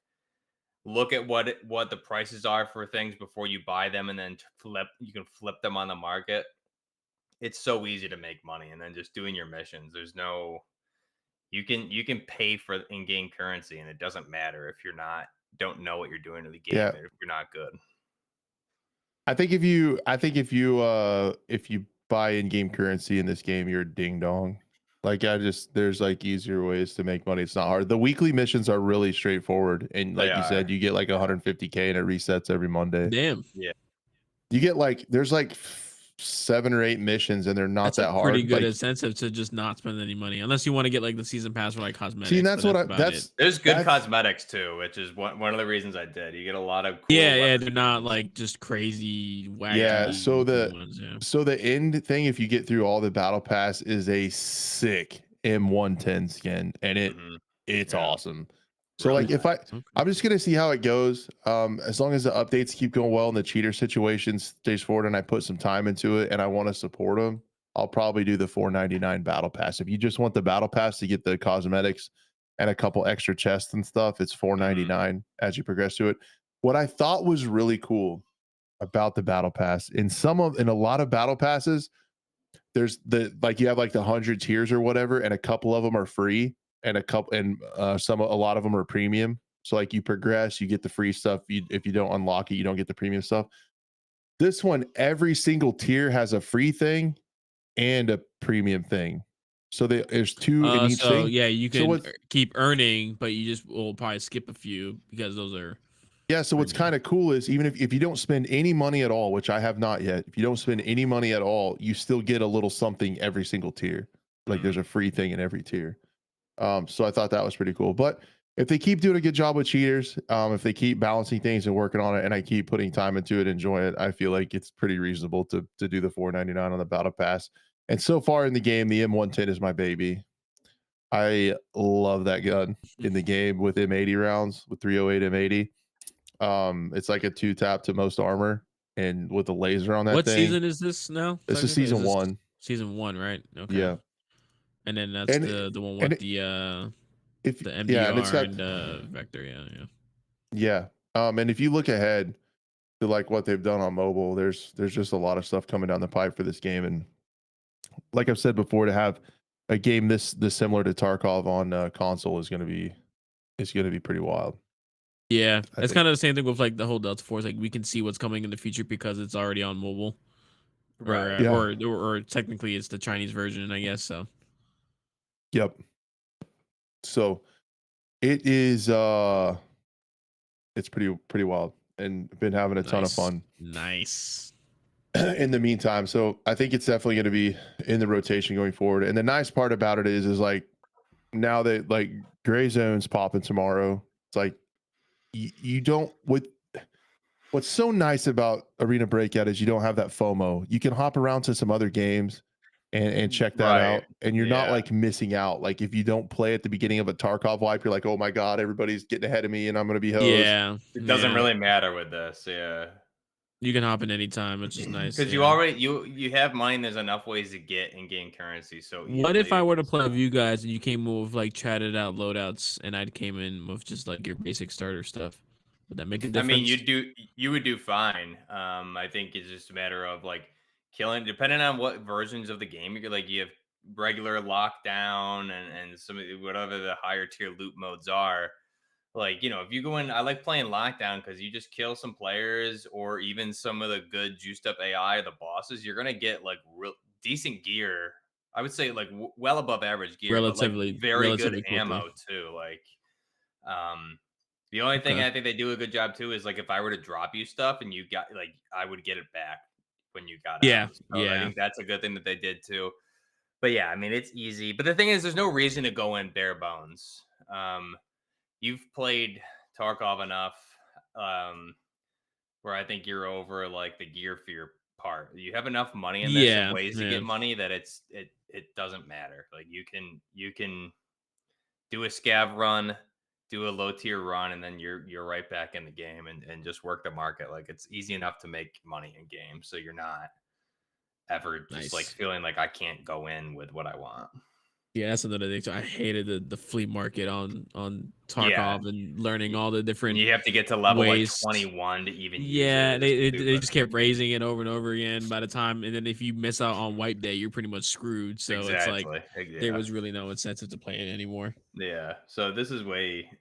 at what the prices are for things before you buy them, and then you can flip them on the market. It's so easy to make money, and then just doing your missions. There's no you can pay for in-game currency, and it doesn't matter if you're not don't know what you're doing to the game, Yeah. and if you're not good. I think if you buy in-game currency in this game, you're a ding dong. Like there's like easier ways to make money. It's not hard. The weekly missions are really straightforward, and They like you said, are. you get like Yeah. 150K and it resets every Monday. Damn. You get like there's like 7 or 8 missions, and they're not That's a that pretty hard. good Like, incentive to just not spend any money, unless you want to get like the season pass for like cosmetics. see, and that's but what about it. There's good that's- cosmetics too, which is one of the reasons I did. You get a lot of cool Yeah, weapons. they're not like just crazy wacky. Yeah, so ones, yeah. So the end thing, if you get through all the battle pass, is a sick M110 skin, and it's Yeah. awesome. So Really like if nice. I'm just gonna see how it goes. As long as the updates keep going well and the cheater situation stays forward, and I put some time into it, and I want to support them, I'll probably do the $4.99 battle pass. If you just want the battle pass to get the cosmetics and a couple extra chests and stuff, it's $4.99 as you progress to it. What I thought was really cool about the battle pass, in a lot of battle passes, there's you have like the 100 tiers or whatever, and a couple of them are free, and a lot of them are premium. So like you progress, you get the free stuff. If you don't unlock it, you don't get the premium stuff. This one, every single tier has a free thing and a premium thing. So there's 2 in each so thing. yeah, you So can keep earning, but you just will probably skip a few because those are. Yeah, so what's kind of cool is even if you don't spend any money at all, which I have not yet, if you don't spend any money at all, you still get a little something every single tier. Like there's a free thing in every tier. So I thought that was pretty cool. But if they keep doing a good job with cheaters, if they keep balancing things and working on it, and I keep putting time into it, enjoying it, I feel like it's pretty reasonable to do the $4.99 on the battle pass. And so far in the game, the M110 is my baby. I love that gun in the game with M80 rounds, with 308 M80. It's like a 2-tap to most armor, and with the laser on that What thing. season is this now? This is season 1. Season 1, right? Okay. Yeah. And then that's the one with the MDR and it's got and Vector. Yeah. Yeah. And if you look ahead to like what they've done on mobile, there's just a lot of stuff coming down the pipe for this game. And like I've said before, to have a game this similar to Tarkov on console is gonna be pretty wild. Yeah, I it's think. kind of the same thing with like the whole Delta Force. Like we can see what's coming in the future because it's already on mobile, Right. or technically it's the Chinese version, I guess. So. Yep. So it is it's pretty wild, and been having a ton of fun. Nice. In the meantime, so I think it's definitely going to be in the rotation going forward. And the nice part about it is like now that like Gray Zone's popping tomorrow, it's like you don't what's so nice about Arena Breakout is you don't have that FOMO. You can hop around to some other games and check that out, and you're not like missing out. Like if you don't play at the beginning of a Tarkov wipe, you're like, oh my god, everybody's getting ahead of me, and I'm going to be hosed. Yeah, it doesn't really matter with this. Yeah, you can hop in anytime, which is nice. Because you already you have money. And there's enough ways to get in-game currency. So what if I were to play with you guys and you came with like chatted out loadouts, and I came in with just like your basic starter stuff? Would that make a difference? I mean, you would do fine. I think it's just a matter of like killing, depending on what versions of the game you're like. You have regular lockdown and some of whatever the higher tier loot modes are. Like, if you go in, I like playing lockdown because you just kill some players or even some of the good juiced up AI, the bosses. You're gonna get like real decent gear. I would say like well above average gear, but like very good ammo too. Like, the only thing I think they do a good job too is like if I were to drop you stuff and you got like I would get it back when you got out. So I think that's a good thing that they did too. But yeah, I mean it's easy. But the thing is, there's no reason to go in bare bones. You've played Tarkov enough, where I think you're over like the gear fear part. You have enough money in this and Yeah, ways to yeah. get money that it doesn't matter. Like you can do a scav run, do a low tier run, and then you're right back in the game and just work the market. Like it's easy enough to make money in games, so you're not ever just like Nice. feeling like I can't go in with what I want. Yeah, that's another thing. So I hated the flea market on Yeah. Tarkov and learning all the And different you have to get to level like ways. 21 to even use Yeah, it. It's they stupid. just kept raising it over and over again by the time, and then if you miss out on wipe day, you're pretty much screwed. So it's like Exactly. there Yeah. was really no incentive to play it anymore. Yeah. So this is way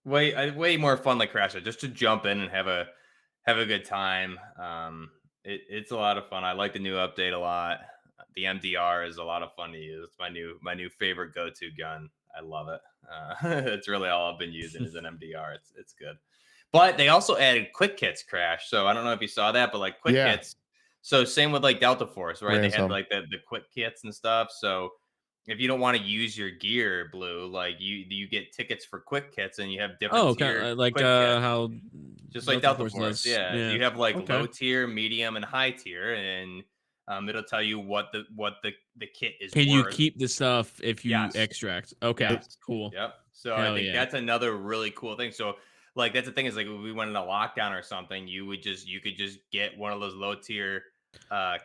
more fun like Crash Out, just to jump in and have a good time. It's a lot of fun. I like the new update a lot. The MDR is a lot of fun to use. It's my new favorite go-to gun. I love it. It's really all I've been using is an MDR. It's good. But they also added quick kits, Crash. So I don't know if you saw that, but like quick kits. So same with like Delta Force, right? They had like the quick kits and stuff. So if you don't want to use your gear, Blue, like you get tickets for quick kits and you have different Oh, tier kind of like quick kits. how Just like Delta Delta Force, does. yeah. Yeah. You have like Okay. low tier, medium, and high tier, and it'll tell you what the kit is Can you worth. keep the stuff if you Yes. extract? Okay, Yes. cool. Yep. So I Hell think yeah. that's another really cool thing. So like that's the thing is like if we went into lockdown or something, you could just get one of those low tier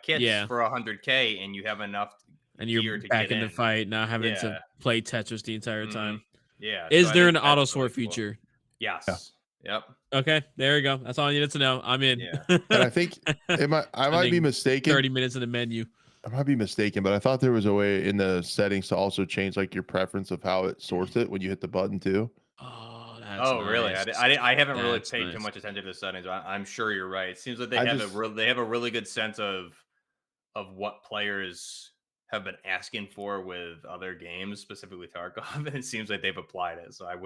kits Yeah. for 100K and you have enough And gear you're to back get in the fight, not having to Yeah. play Tetris the entire Mhm. time. Yeah. So Is I there think an that's auto really sort cool. feature? Yes. Yep. Okay, there we go. That's all I needed to know. I'm in. Yeah. And I think I might be Spending mistaken. 30 minutes in the menu. I might be mistaken, but I thought there was a way in the settings to also change like your preference of how it sorts it when you hit the button too. Oh, that's Oh, really? nice. I haven't really That's paid too nice. much attention to the settings. I'm sure you're right. It seems like they I have just they have a really good sense of what players have been asking for with other games, specifically Tarkov, and it seems like they've applied it. So I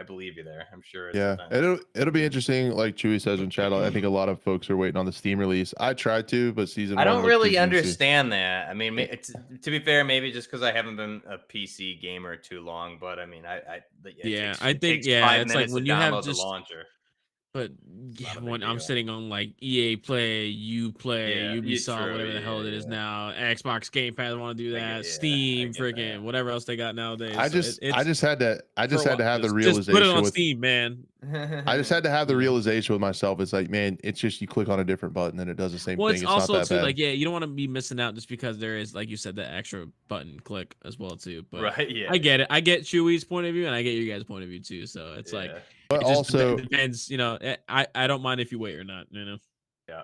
believe you there. I'm sure it's a yeah, thing. it'll be interesting. Like Chewy says in chat, I think a lot of folks are waiting on the Steam release. I tried to, but season I one don't looked too really juicy. understand that. I mean, it's, to be fair, maybe just because I haven't been a PC gamer too long. But I mean, Yeah, it I think takes 5 it's like minutes to when you have download the just, launcher. but yeah, Not a when big I'm deal. sitting on like EA Play, Yeah, Ubisoft, true. whatever the hell it is now, Xbox Game Pass want to do I that, get Steam, that. freaking whatever else they got nowadays. I So just it's had to for what? have the Just put it realization on with Steam, man. I just had to have the You know? realization with myself. It's like, man, it's just you click on a different button and it does the same Well, thing. it's It's not also that too bad. like, yeah, you don't want to be missing out just because there is, like you said, that extra button click as well too. But Right? Yeah. I get it. I get Chewy's point of view, and I get your guys' point of view too. So it's like, Yeah. But it just also, depends. You know, I don't mind if you wait or not. You know. Yeah.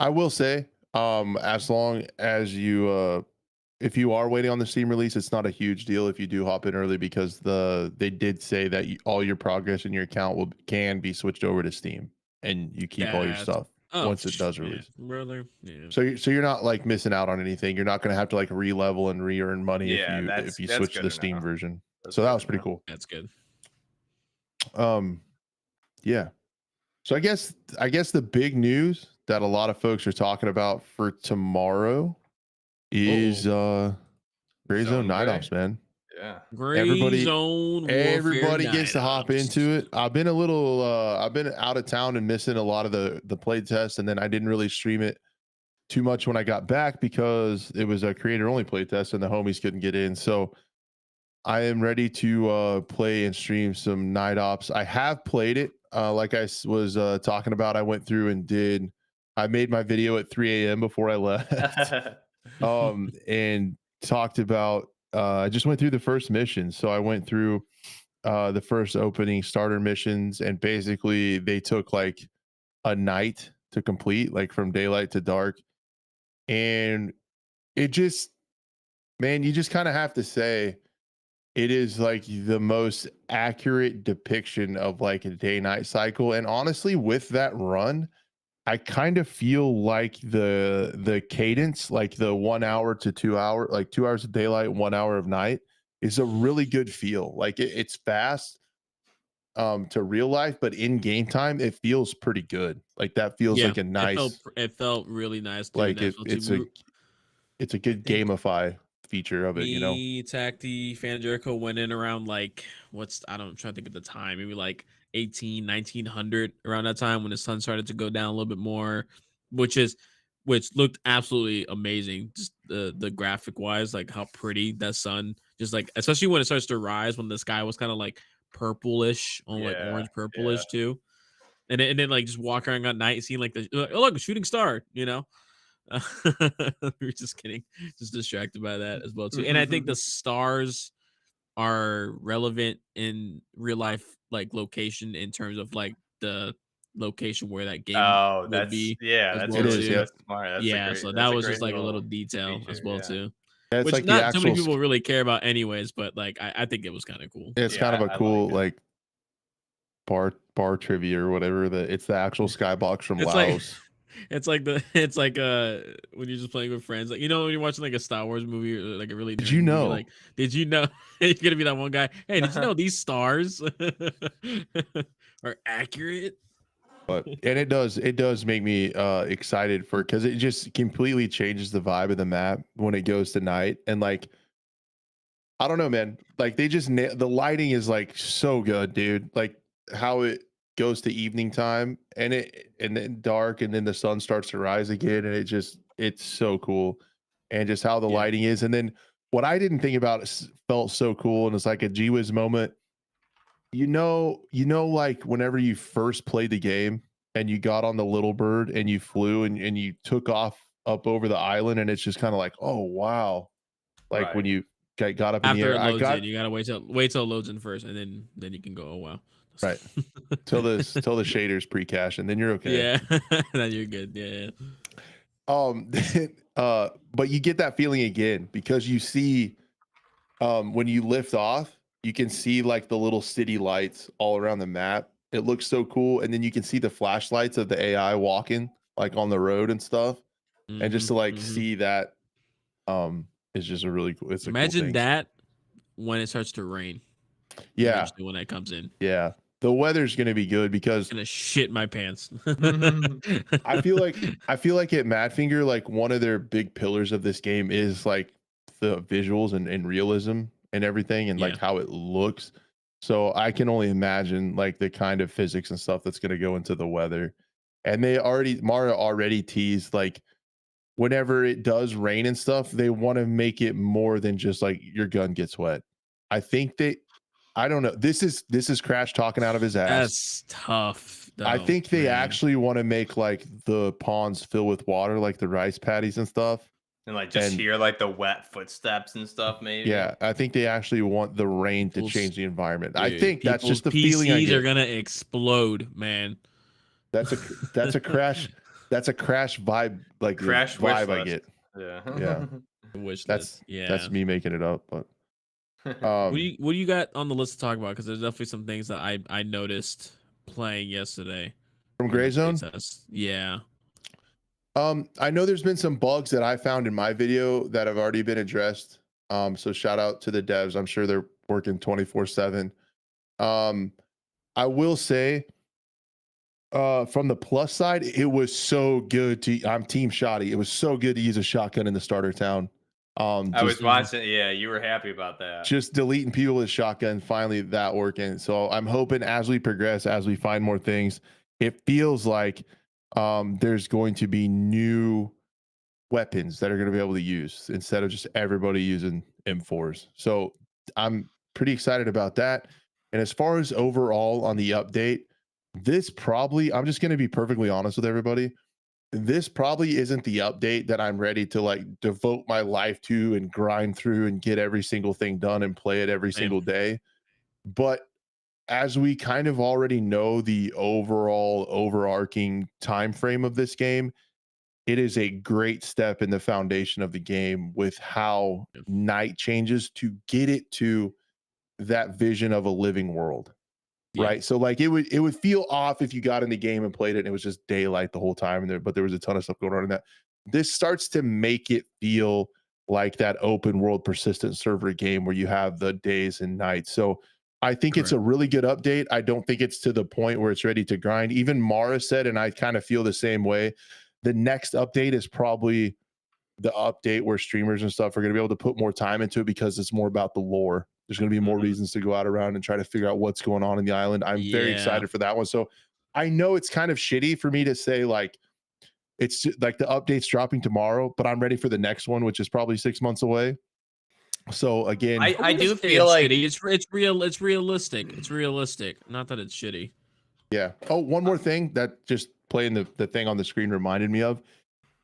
I will say, as long as you if you are waiting on the Steam release, it's not a huge deal if you do hop in early because they did say that all your progress in your account can be switched over to Steam and you keep all your stuff once it does release. Brother. Yeah. So you're not like missing out on anything. You're not going to have to like re-level and re-earn money Yeah, if you that's switch to good the to Steam know. version. That's So that good was to pretty know. cool. That's good. Yeah. So I guess the big news that a lot of folks are talking about for tomorrow is Gray Zone Night Ops, man. Yeah. Gray Zone Warfare Everybody gets to hop Night into Ops. it. I've been a little I've been out of town and missing a lot of the play test, and then I didn't really stream it too much when I got back because it was a creator only play test and the homies couldn't get in. So I am ready to play and stream some Night Ops. I have played it. Like I was talking about, I went through and I made my video at 3 a.m. before I left. And talked about I just went through the first mission. So I went through the first opening starter missions, and basically they took like a night to complete, like from daylight to dark. And it just, man, you just kind of have to say it is like the most accurate depiction of like a day-night cycle. And honestly, with that run, I kind of feel like the cadence, like the 1 hour to 2 hour, like 2 hours of daylight, 1 hour of night, is a really good feel. Like it's fast to real life, but in game time, it feels pretty good. Like that feels like a nice, it felt really nice too. like it's a good gamify feature of it, you know. Me, Tacti, Fan Jericho went in around like I'm trying to think of the time, maybe like 1900 around that time when the sun started to go down a little bit more, which is which looked absolutely amazing. Just the graphic wise, like how pretty that sun, just like especially when it starts to rise, when the sky was kind of like purplish, on like Yeah, orange yeah. purplish too, and then like just walk around at night and seeing like the oh look, a shooting star, you know. We were just kidding, just distracted by that as well too. And I think the stars are relevant in real life, like location in terms of like the location where that game Oh, would be as that's well It is, really too. yeah. that's smart. Yeah, so that That's a was great just like a little little detail as feature. well Yeah. too, Yeah, it's which like the not so many actual. people really care about anyways. But like I think it was kind of cool. It's kind of Yeah, a I like cool it. like bar trivia or whatever. It's the actual skybox from It's like Laos. it's like when you're just playing with friends, like you know when you're watching like a Star Wars movie or like a really Did nerdy you movie, know? like did you know you're gonna be that one guy? Hey, did you know these stars are accurate? But and it does make me excited for because it just completely changes the vibe of the map when it goes to night. And like I don't know, man. Like they just the lighting is like so good, dude. Like how it goes to evening time and then dark and then the sun starts to rise again and it's so cool. And just how the Yeah. lighting is. And then what I didn't think about felt so cool and it's like a G Wiz moment. Like whenever you first played the game and you got on the little bird and you flew and you took off up over the island and it's just kind of like, oh wow. Like when Right. you got up in the After air. it I loads got in, you gotta wait till it loads in first, and then you can go. Oh wow. right till the shaders pre-cache and then you're okay. Yeah, then you're good. Yeah. But you get that feeling again because you see when you lift off, you can see like the little city lights all around the map. It looks so cool. And then you can see the flashlights of the AI walking like on the road and stuff. And just to like Hmm. see that is just a really cool, it's a cool Imagine thing. that when it starts to rain. Yeah. Eventually, when that comes in, Yeah. The weather's gonna be good because gonna shit my pants. I feel like at Madfinger, like one of their big pillars of this game is like the visuals and realism and everything and Yeah. like how it looks. So I can only imagine like the kind of physics and stuff that's gonna go into the weather. And Mara already teased like whenever it does rain and stuff, they want to make it more than just like your gun gets wet. I don't know. This is Crash talking out of his ass. That's tough. I Though, think they man. actually want to make like the ponds fill with water, like the rice paddies and stuff. And like just And hear like the wet footsteps and stuff, maybe. yeah, I think they actually want the rain to People's- change the environment. I Dude, think that's people's just the feeling I PCs are get. gonna explode, man. That's a crash. That's a crash vibe, like the Crash wish vibe I list. get. Yeah. Yeah. Wish That's list. Yeah. that's me making it up. But What do you got on the list to talk about? Because there's definitely some things that I noticed playing yesterday. from in the Gray Zone, playtest. Yeah. I know there's been some bugs that I found in my video that have already been addressed. So shout out to the devs. I'm sure they're working 24/7. I will say, from the plus side, it was so good I'm Team Shoddy. It was so good to use a shotgun in the starter town. I was Just watching. Yeah, you were happy about that. just deleting people with shotgun, finally that working. So I'm hoping as we progress, as we find more things, it feels like there's going to be new weapons that are going to be able to use instead of just everybody using M4s. So I'm pretty excited about that. And as far as overall on the update, I'm just going to be perfectly honest with everybody. This probably isn't the update that I'm ready to like devote my life to and grind through and get every single thing done and play it every Same. single day. But as we kind of already know the overall overarching time frame of this game, it is a great step in the foundation of the game with how Yep. night changes to get it to that vision of a living world. Yeah. Right. So like it would feel off if you got in the game and played it and it was just daylight the whole time but there was a ton of stuff going on in that. This starts to make it feel like that open world persistent server game where you have the days and nights. So I think it's a really good update. I don't think it's to the point where it's ready to grind. Even Mara said, and I kind of feel the same way, the next update is probably the update where streamers and stuff are going to be able to put more time into it because it's more about the lore. There's going to be more reasons to go out around and try to figure out what's going on in the island. I'm very excited for that one. So I know it's kind of shitty for me to say like it's like the update's dropping tomorrow, but I'm ready for the next one, which is probably 6 months away. So again, I I wouldn't do say feel it's like shitty. It's real. It's realistic. It's realistic. Not that it's shitty. yeah. Oh, one more thing that just playing the thing on the screen reminded me of.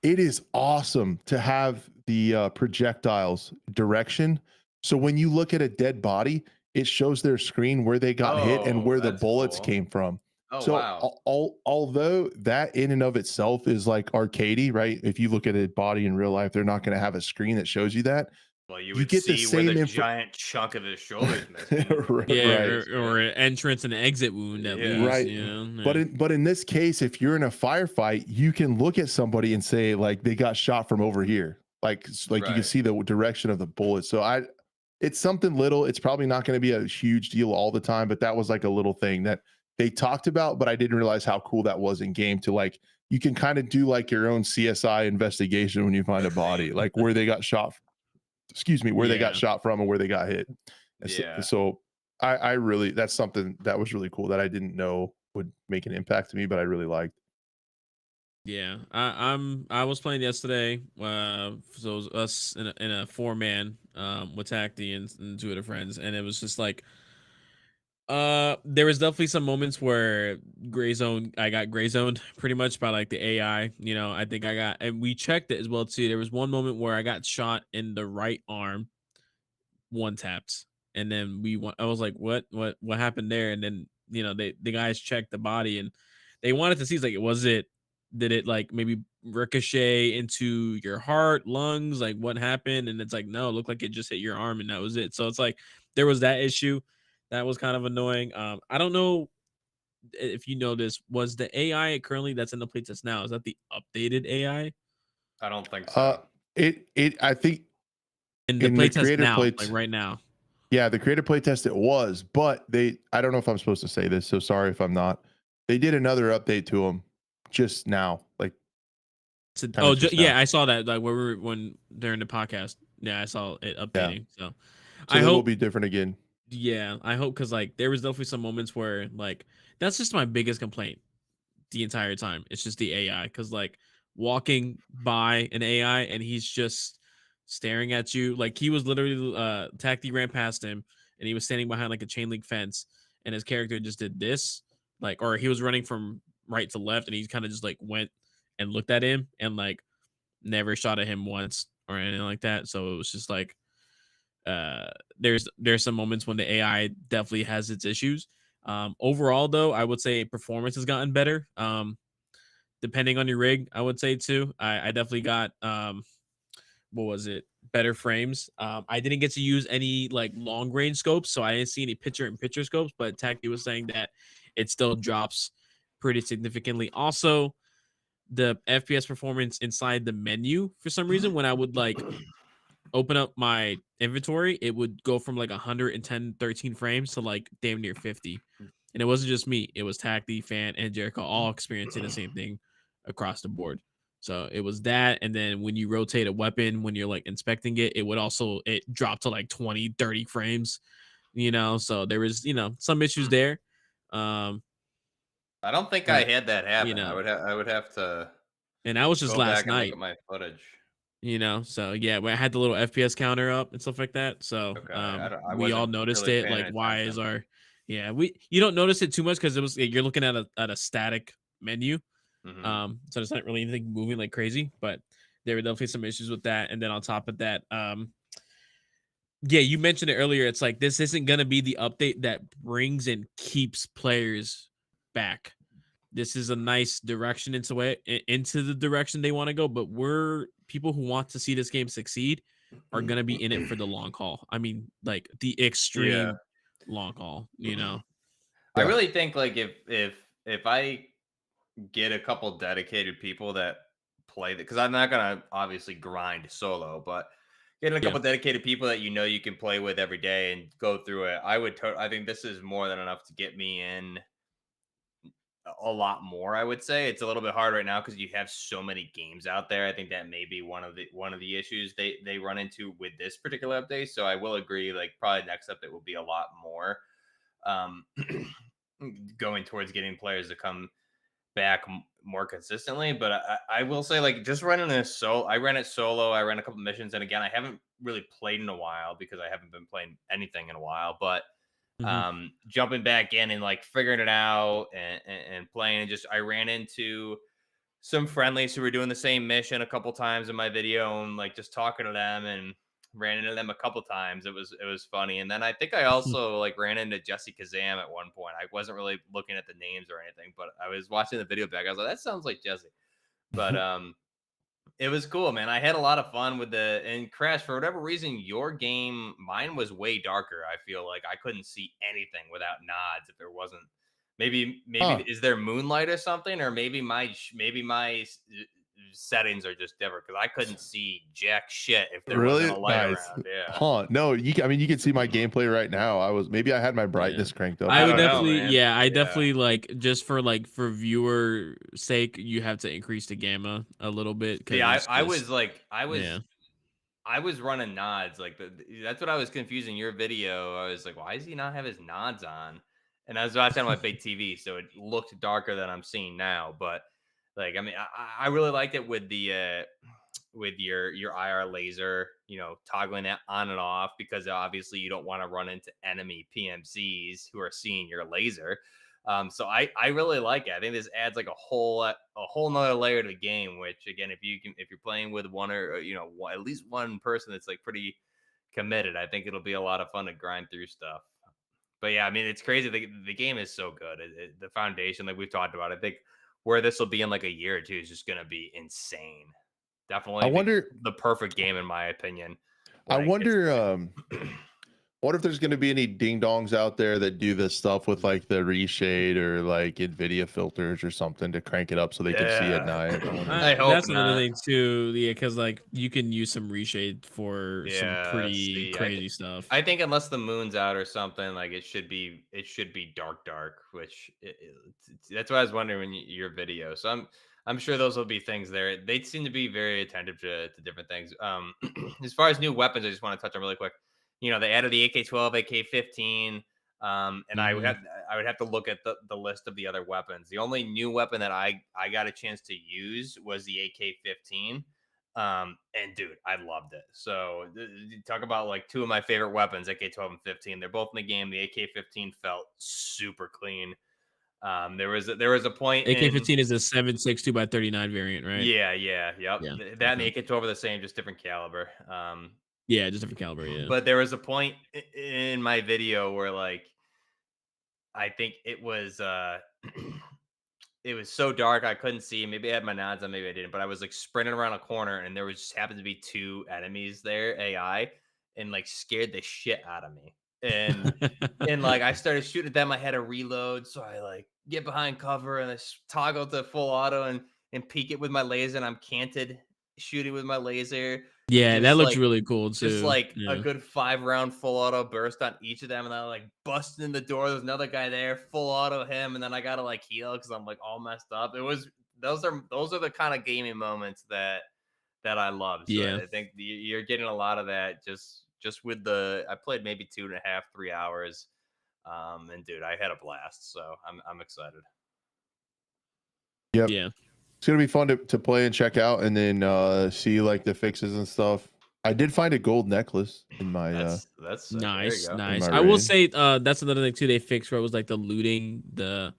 It is awesome to have the projectiles direction. So when you look at a dead body, it shows their screen where they got hit and oh, where the that's bullets cool. came from. Oh So wow. although that in and of itself is like arcadey, right? If you look at a body in real life, they're not going to have a screen that shows you that. Well, you You would get the see where same the info. giant chunk of his shoulders missing. Yeah, Right. or an entrance and exit wound at Yeah. least. Right. You know. But Yeah. in this case, if you're in a firefight, you can look at somebody and say like they got shot from over here. Like you can Right. see the direction of the bullet. So it's something little. It's probably not going to be a huge deal all the time, but that was like a little thing that they talked about, but I didn't realize how cool that was in game to like you can kind of do like your own CSI investigation when you find a body, like where they got shot, where they got Yeah. shot from and where they got hit. And Yeah. so I really, that's something that was really cool that I didn't know would make an impact to me, but I really liked. Yeah, I was playing yesterday. So it was us in a 4-man with Tacti and two other friends, and it was just like there was definitely some moments where I got gray zoned pretty much by like the AI. You know, I think I got, and we checked it as well too. There was one moment where I got shot in the right arm, one tapped, and then I was like, what happened there? And then the guys checked the body and they wanted to see like did it like maybe ricochet into your heart, lungs, like what happened? And it's like no, it looked like it just hit your arm and that was it. So it's like there was that issue that was kind of annoying. I don't know if you know this, was the AI currently that's in the playtest now, is that the updated AI I don't think Uh, so. I think in the in the playtest creator now, like plates, right now? yeah, the creator playtest it was, but I don't know if I'm supposed to say this, so sorry if I'm not. They did another update to them just now, like kind of just now. Yeah, I saw that like when during the podcast. Yeah, I saw it Yeah. updating. So So I they will hope, be different again. yeah, I hope because like there was definitely some moments where like that's just my biggest complaint the entire time. It's just the AI because like walking by an AI and he's just staring at you. Like he was literally Tacti ran past him and he was standing behind like a chain link fence and his character just did this, like, or he was running from right to left and he kind of just like went and looked at him and like never shot at him once or anything like that. So it was just like uh there's some moments when the AI definitely has its issues. Overall though, I would say performance has gotten better. Depending on your rig, I would say too. I definitely got what was it? Better frames. I didn't get to use any like long range scopes, so I didn't see any picture in picture scopes, but Tacti was saying that it still drops pretty significantly. Also, the FPS performance inside the menu for some reason when I would like open up my inventory, it would go from like 110, 13 frames to like damn near 50. And it wasn't just me, it was Tacti, Fan, and Jericho all experiencing the same thing across the board. So it was that. And then when you rotate a weapon, when you're like inspecting it, it dropped to like 20, 30 frames, So there was, some issues there. I don't think I But, had that you happen. know, I would have to and that was just go last back and look night. at my footage. So yeah, I had the little FPS counter up and stuff like that. So Okay, I we all wasn't noticed really it. paying Like, why is attention. our you don't notice it too much because it was you're looking at a static menu. Hmm. So there's not really anything moving like crazy, but there were definitely some issues with that. And then on top of that, yeah, you mentioned it earlier. It's like this isn't gonna be the update that brings and keeps players back. This is a nice direction into the direction they want to go, but we're people who want to see this game succeed are going to be in it for the long haul. I mean, like the Yeah, extreme long haul. I Yeah. really think like if I get a couple dedicated people that play that, because I'm not gonna obviously grind solo, but getting a Yeah. couple dedicated people that you can play with every day and go through it, I think this is more than enough to get me in a lot more. I would say it's a little bit hard right now because you have so many games out there. I think that may be one of the issues they run into with this particular update. So I will agree, like probably next update will be a lot more um going towards getting players to come back more consistently. But I will say, like, just running I ran it solo. I ran a couple missions, and again, I haven't really played in a while because I haven't been playing anything in a while. But Mhm. jumping back in and like figuring it out and playing, and just I ran into some friendlies who were doing the same mission a couple times in my video, and like just talking to them and ran into them a couple times. It was funny. And then I think I also like ran into Jesse Kazam at one point. I wasn't really looking at the names or anything, but I was watching the video back. I was like, that sounds like Jesse. But it was cool, man. I had a lot of fun with and Crash, for whatever reason, your game, mine was way darker. I feel like I couldn't see anything without nods if there wasn't maybe Huh. is there moonlight or something, or maybe my settings are just different because I couldn't see jack shit if there wasn't Really a light nice. around. Yeah. Huh. No, I mean, you can see my gameplay right now. Maybe I had my Yeah. brightness cranked up I I or would don't know, something. definitely, man. yeah, I Yeah. definitely like just for viewer sake, you have to increase the gamma a little bit See, because I, it's I just was like, yeah. I was running nods. Like that's what I was confusing your video. I was like, why does he not have his nods on? And I was watching on my big TV, so it looked darker than I'm seeing now. But like, I mean, I really liked it with the with your IR laser, toggling that on and off because obviously you don't want to run into enemy PMCs who are seeing your laser. So I really like it. I think this adds like a whole nother layer to the game. Which again, if you're playing with one or at least one person that's like pretty committed, I think it'll be a lot of fun to grind through stuff. But yeah, I mean, it's crazy. The game is so good. The foundation, like we've talked about, I think where this will be in like a year or two is just going to be insane. I Definitely wonder. the perfect game in my opinion I when it gets wonder. going. What if there's going to be any ding dongs out there that do this stuff with like the reshade or like NVIDIA filters or something to crank it up so they can see at Yeah. night? I wonder. I hope That's another not. thing too, yeah, because like you can use some reshade for some Yeah, pretty see, crazy stuff. I think unless the moon's out or something, like it should be dark, which that's what I was wondering when your video. So I'm sure those will be things there. They seem to be very attentive to different things. As far as new weapons, I just want to touch on really quick. They added the AK-12, AK-15, and Mhm. I would have to look at the list of the other weapons. The only new weapon that I got a chance to use was the AK-15. And dude, I loved it. So talk about like two of my favorite weapons, AK-12 and 15. They're both in the game. The AK-15 felt super clean. There was a point in AK-15 is a 7.62 by 39 variant, right? yeah, yep. Yeah. That and the Okay. AK-12 are the same, just different caliber. Yeah, just different caliber. Yeah. But there was a point in my video where like I think it was it was so dark I couldn't see. Maybe I had my nods on, maybe I didn't. But I was like sprinting around a corner, and there was just happened to be two enemies there, AI, and like scared the shit out of me. And like I started shooting at them. I had to reload, so I like get behind cover and I toggle to full auto and peek it with my laser. And I'm canted shooting with my laser, Yeah, that just looks like really cool just too. like a Yeah. good 5 round full auto burst on each of them, and I like busted in the door. There's another guy there, full auto him, and then I gotta like heal because I'm like all messed up. It was those are the kind of gaming moments that I love. So Yeah. I think you're getting a lot of that just with I played maybe 2.5, 3 hours, and dude, I had a blast. So I'm excited. Yep. Yeah. It's gonna be fun to play and check out, and then see like the fixes and stuff. I did find a gold necklace That's sick. There you Nice, go. in my nice. I will raid. say that's another thing too they fixed where it was like the looting the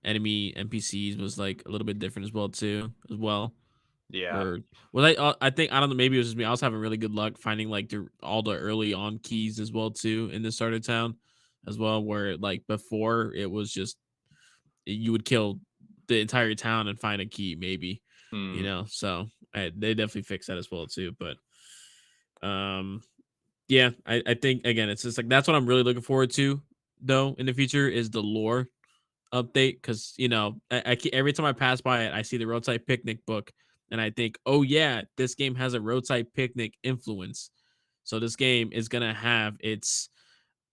enemy NPCs was like a little bit different as well too as well. Yeah. Or well, I think I don't know. Maybe it was just me. I was having really good luck finding like all the early on keys as well too in the starter town as well. Where like before it was just you would kill the entire town and find a key maybe, Hmm. So they definitely fixed that as well too. But yeah, I think again it's just like that's what I'm really looking forward to though in the future is the lore update because every time I pass by it, I see the roadside picnic book, and I think, oh yeah, this game has a roadside picnic influence. So this game is gonna have its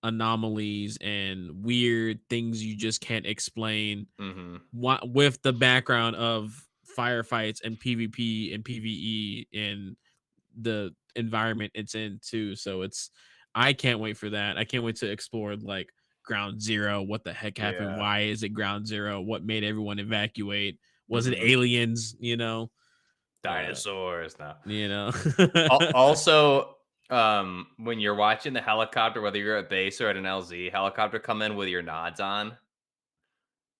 anomalies and weird things you just can't explain. Hmm. With the background of firefights and PvP and PvE and the environment it's in too. So I can't wait for that. I can't wait to explore like ground zero. What the heck happened? Yeah. Why is it ground zero? What made everyone evacuate? Was it Mhm. aliens? You know, Dinosaurs now. you know. Also, when you're watching the helicopter, whether you're at base or at an LZ, helicopter come in with your nods on.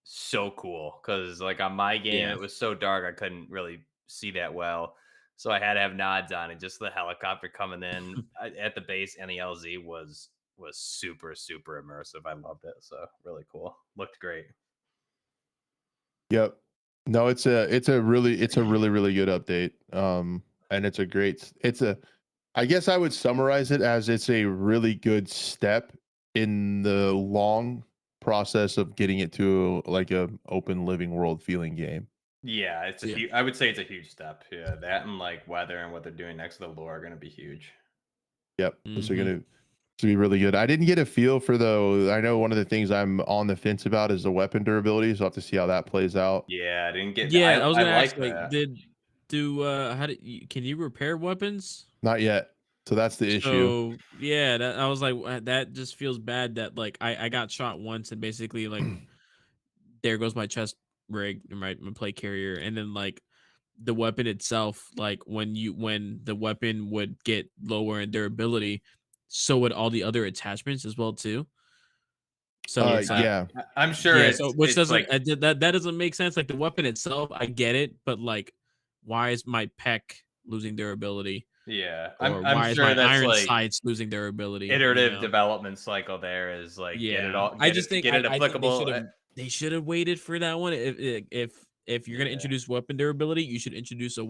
So cool, because like on my game, Yeah. it was so dark I couldn't really see that well. So I had to have nods on, and just the helicopter coming in at the base and the LZ was super super immersive. I loved it. So really cool. Looked great. Yep. No, it's a really really good update. And I guess I would summarize it as it's a really good step in the long process of getting it to like a open living world feeling game. Yeah, it's a Yeah. huge. I would say it's a huge step. Yeah, that and like weather and what they're doing next to the lore are going to be huge. Yep. Those are Mhm. gonna to be really good. I didn't get a feel for though. I know one of the things I'm on the fence about is the weapon durability, so I'll have to see how that plays out. Yeah, I didn't get. Yeah, I was I gonna ask, like like, that. how did you, can you repair weapons? Not yet. So that's the issue. So yeah, that I was like, that just feels bad. That like I got shot once, and basically like there goes my chest rig and my plate carrier, and then like the weapon itself, like when the weapon would get lower in durability, so would all the other attachments as well too. So it's like, Yeah. I'm sure yeah, so which it's doesn't like that doesn't make sense. Like the weapon itself, I get it, but like, why is my pec losing durability, yeah. or I'm why is my sure that's iron like sights losing durability? You iterative know? development cycle. There is like Yeah, I just think get it I think applicable. they should have waited for that one. If you're gonna Yeah. introduce weapon durability, you should introduce uh a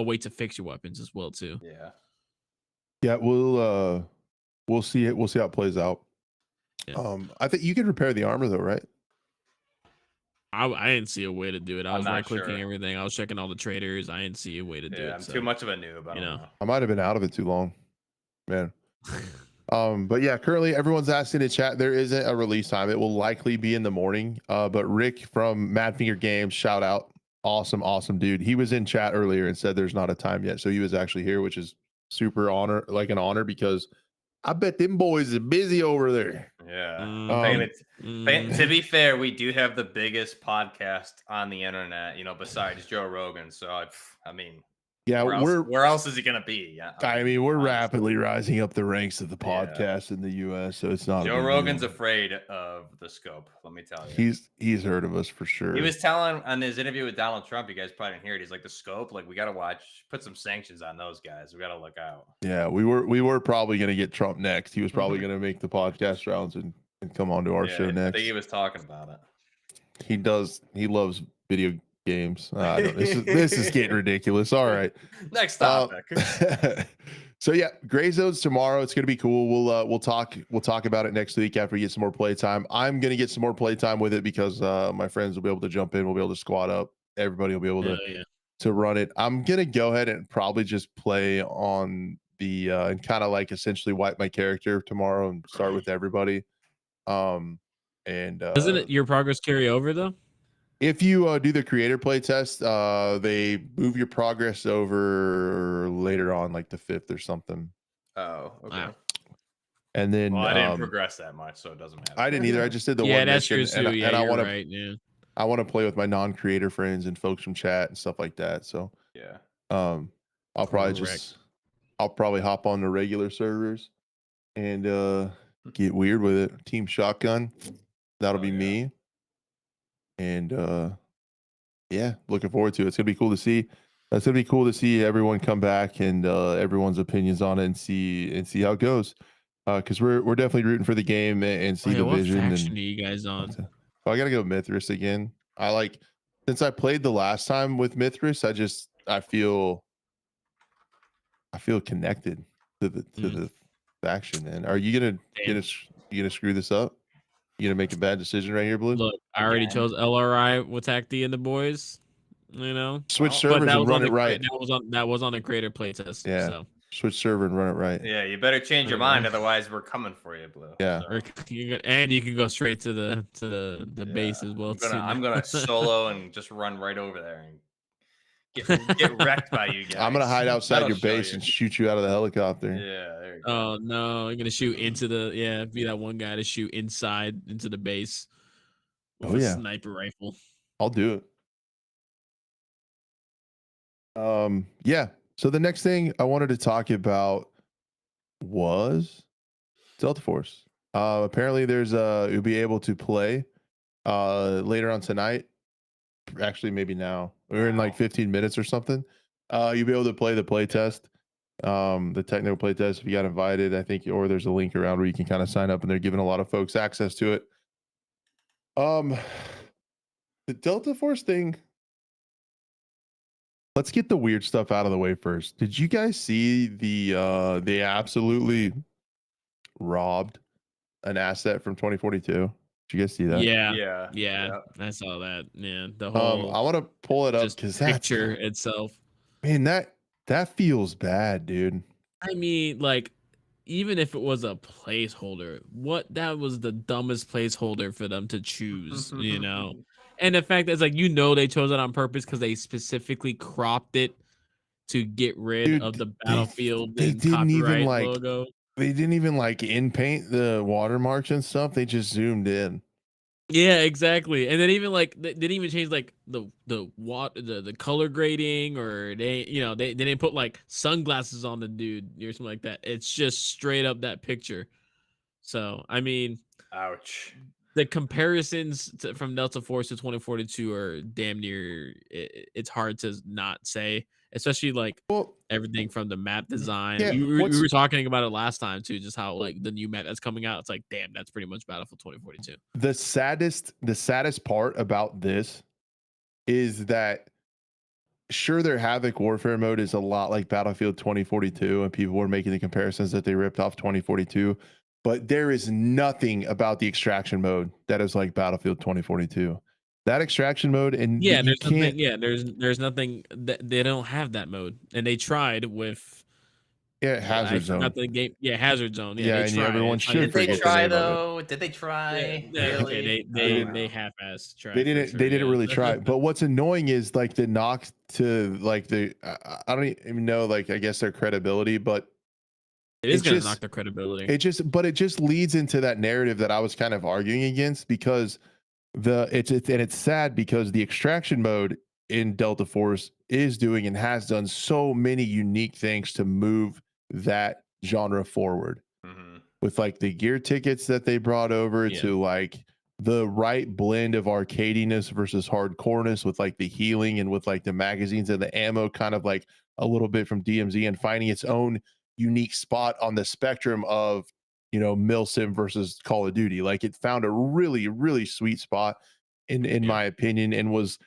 way to fix your weapons as well too. Yeah. Yeah, we'll see it. We'll see how it plays out. Yeah. I think you can repair the armor though, right? I didn't see a way to do it. I I'm was not right clicking sure. everything. I was checking all the traders. I didn't see a way to do Yeah, it. I'm So, too much of a noob. I you don't know. know. I might have been out of it too long, man. But yeah, currently everyone's asking in chat. There isn't a release time. It will likely be in the morning. But Rick from Madfinger Games, shout out, awesome dude. He was in chat earlier and said there's not a time yet, so he was actually here, which is super an honor because I bet them boys are busy over there. Yeah. To Mhm. be fair, we do have the biggest podcast on the internet, besides Joe Rogan. So I mean, Yeah, where else is he gonna be? Yeah, I mean, we're honestly. rapidly rising up the ranks of the Yeah. podcast in the US, so it's not Joe a big Rogan's deal. afraid of the scope. Let me tell you. He's heard of us for sure. He was telling on his interview with Donald Trump. You guys probably didn't hear it. He's like, the scope, like we got to put some sanctions on those guys. We got to look out. Yeah, we were probably going to get Trump next. He was probably going to make the podcast rounds and come on to our show I next. think he was talking about it. He does. He loves video games. I don't. This is getting ridiculous. All right. Next topic. So yeah, Gray Zones tomorrow. It's gonna be cool. We'll talk about it next week after we get some more playtime. I'm gonna get some more playtime with it because my friends will be able to jump in. We'll be able to squad up. Everybody will be able to run it. I'm gonna go ahead and probably just play on the and kind of like essentially wipe my character tomorrow and start with everybody. And Doesn't it your progress carry over though? if you do the creator play test, they move your progress over later on, like the 5th or something. Oh, okay. Wow. And then I didn't progress that much, so it doesn't matter. I didn't either. I just did the Yeah, one that's mission, true too. Yeah, and I you're want right. Yeah. I want to play with my non-creator friends and folks from chat and stuff like that. So yeah, I'll probably hop on the regular servers and get weird with it. Team Shotgun, that'll be me. And yeah, looking forward to it. It's gonna be cool to see. It's gonna be cool to see everyone come back and everyone's opinions on it and see how it goes. Because we're definitely rooting for the game and see the what vision. faction And are you guys on? I gotta go Mithras again. Since I played the last time with Mithras, I feel connected to the faction. And are you gonna screw this up? You gonna make a bad decision right here, Blue? Look, I already chose LRI with TACD and the boys. You know, Switch but servers and run it the right. that was on the creator playtest. Yeah. So Switch server and run it right. Yeah, you better change your mind, otherwise we're coming for you, Blue. Yeah. and you can go straight to the base as well. I'm gonna solo and just run right over there and get wrecked by you guys. I'm gonna hide outside That'll your show base you. and shoot you out of the helicopter. Yeah, there you go. Oh no, you're gonna shoot into the be that one guy to shoot inside into the base with a sniper rifle. I'll do it. Yeah. So the next thing I wanted to talk about was Delta Force. Apparently there's you'll be able to play later on tonight. Actually, maybe now. We're in like 15 minutes or something. You'll be able to play the play test. The technical play test if you got invited, I think, or there's a link around where you can kind of sign up, and they're giving a lot of folks access to it. The Delta Force thing. Let's get the weird stuff out of the way first. Did you guys see they absolutely robbed an asset from 2042? Did you guys see that? Yeah. I saw that. Yeah, the whole I want to pull it up because that picture itself. Man, that feels bad, dude. I mean, like, even if it was a placeholder, that was the dumbest placeholder for them to choose, you know? And the fact that it's like, they chose it on purpose because they specifically cropped it to get rid of the Battlefield they and didn't even copyright logo. They didn't even like in paint the watermarks and stuff. They just zoomed in. Yeah, exactly. And then even like they didn't even change like the color grading, or they didn't put like sunglasses on the dude or something like that. It's just straight up that picture. So I mean, ouch. The comparisons from Delta Force to 2042 are damn near. It's hard to not say, especially like everything from the map design. Yeah, we were talking about it last time too, just how like the new map that's coming out. It's like, damn, that's pretty much Battlefield 2042. The saddest part about this is that sure, their Havoc Warfare mode is a lot like Battlefield 2042, and people were making the comparisons that they ripped off 2042. But there is nothing about the extraction mode that is like Battlefield 2042. That extraction mode, and there's nothing. Yeah, there's nothing that they don't have that mode, and they tried with. Hazard Zone. Forgot the game. Yeah, Hazard Zone. Yeah, and everyone should. Did they try though? Did they try? Yeah, really? they half-assed tried. They didn't really try. But what's annoying is like the knock to like the I don't even know, like, I guess their credibility, but it is going to knock their credibility. It just leads into that narrative that I was kind of arguing against, because it's sad because the extraction mode in Delta Force is doing and has done so many unique things to move that genre forward, with like the gear tickets that they brought over to like the right blend of arcadiness versus hardcoreness, with like the healing and with like the magazines and the ammo, kind of like a little bit from DMZ, and finding its own unique spot on the spectrum of, Milsim versus Call of Duty. Like, it found a really, really sweet spot in my opinion, and was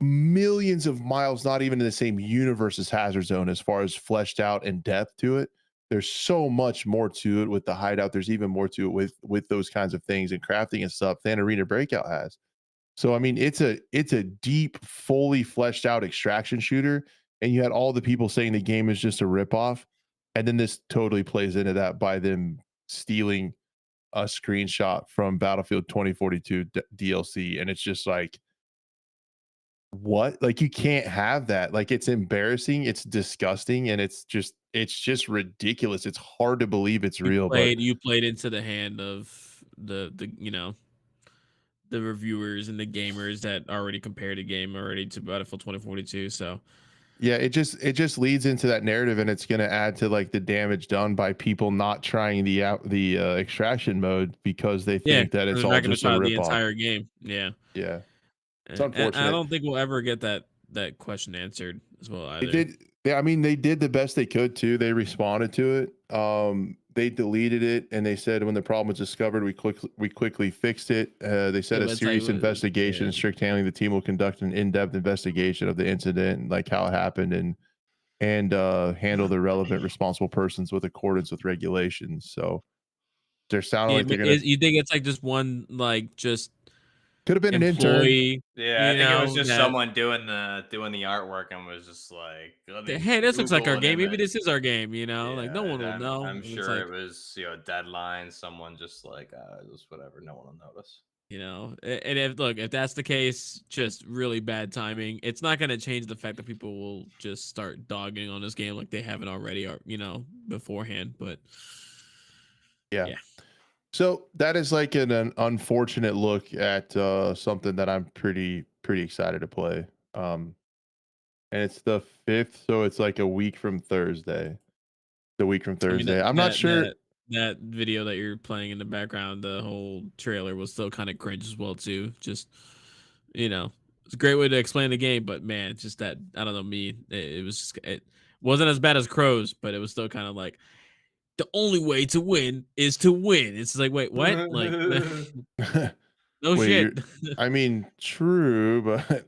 millions of miles not even in the same universe as Hazard Zone as far as fleshed out and depth to it. There's so much more to it with the hideout. There's even more to it with those kinds of things and crafting and stuff than Arena Breakout has. So I mean, it's a deep, fully fleshed out extraction shooter, and you had all the people saying the game is just a ripoff, and then this totally plays into that by them stealing a screenshot from Battlefield 2042 DLC, and it's just like, what? Like, you can't have that. Like, it's embarrassing, it's disgusting, and it's just ridiculous. It's hard to believe it's real. You played into the hand of the the reviewers and the gamers that already compared the game already to Battlefield 2042. So yeah, it just leads into that narrative, and it's going to add to like the damage done by people not trying the extraction mode because they think that it's all just a rip-off. The entire game. Yeah. It's unfortunate. I don't think we'll ever get that question answered as well either. They did. Yeah, I mean, they did the best they could too. They responded to it. They deleted it, and they said when the problem was discovered, we quickly fixed it. They said a serious investigation and strict handling. The team will conduct an in-depth investigation of the incident and like how it happened, and handle the relevant responsible persons with accordance with regulations. So they're sounding like they're gonna. You think it's like just one, like, just could have been an intern? Yeah, I think it was just someone doing the artwork and was just like, hey, this looks like our game. Maybe this is our game. Like, no one will know. I'm sure it was deadline. Someone just like, just whatever. No one will notice. And if that's the case, just really bad timing. It's not going to change the fact that people will just start dogging on this game like they haven't already, or beforehand. But Yeah. yeah. So that is like an unfortunate look at something that I'm pretty excited to play. And it's the 5th, so it's like a week from Thursday. The week from I mean, Thursday. I'm not sure. that video that you're playing in the background, the whole trailer was still kind of cringe as well too. Just it's a great way to explain the game, but man, just that I don't know me. It was just, it wasn't as bad as Crows, but it was still kind of like the only way to win is to win. It's like, wait, what? Like, no Wait, shit. I mean, true, but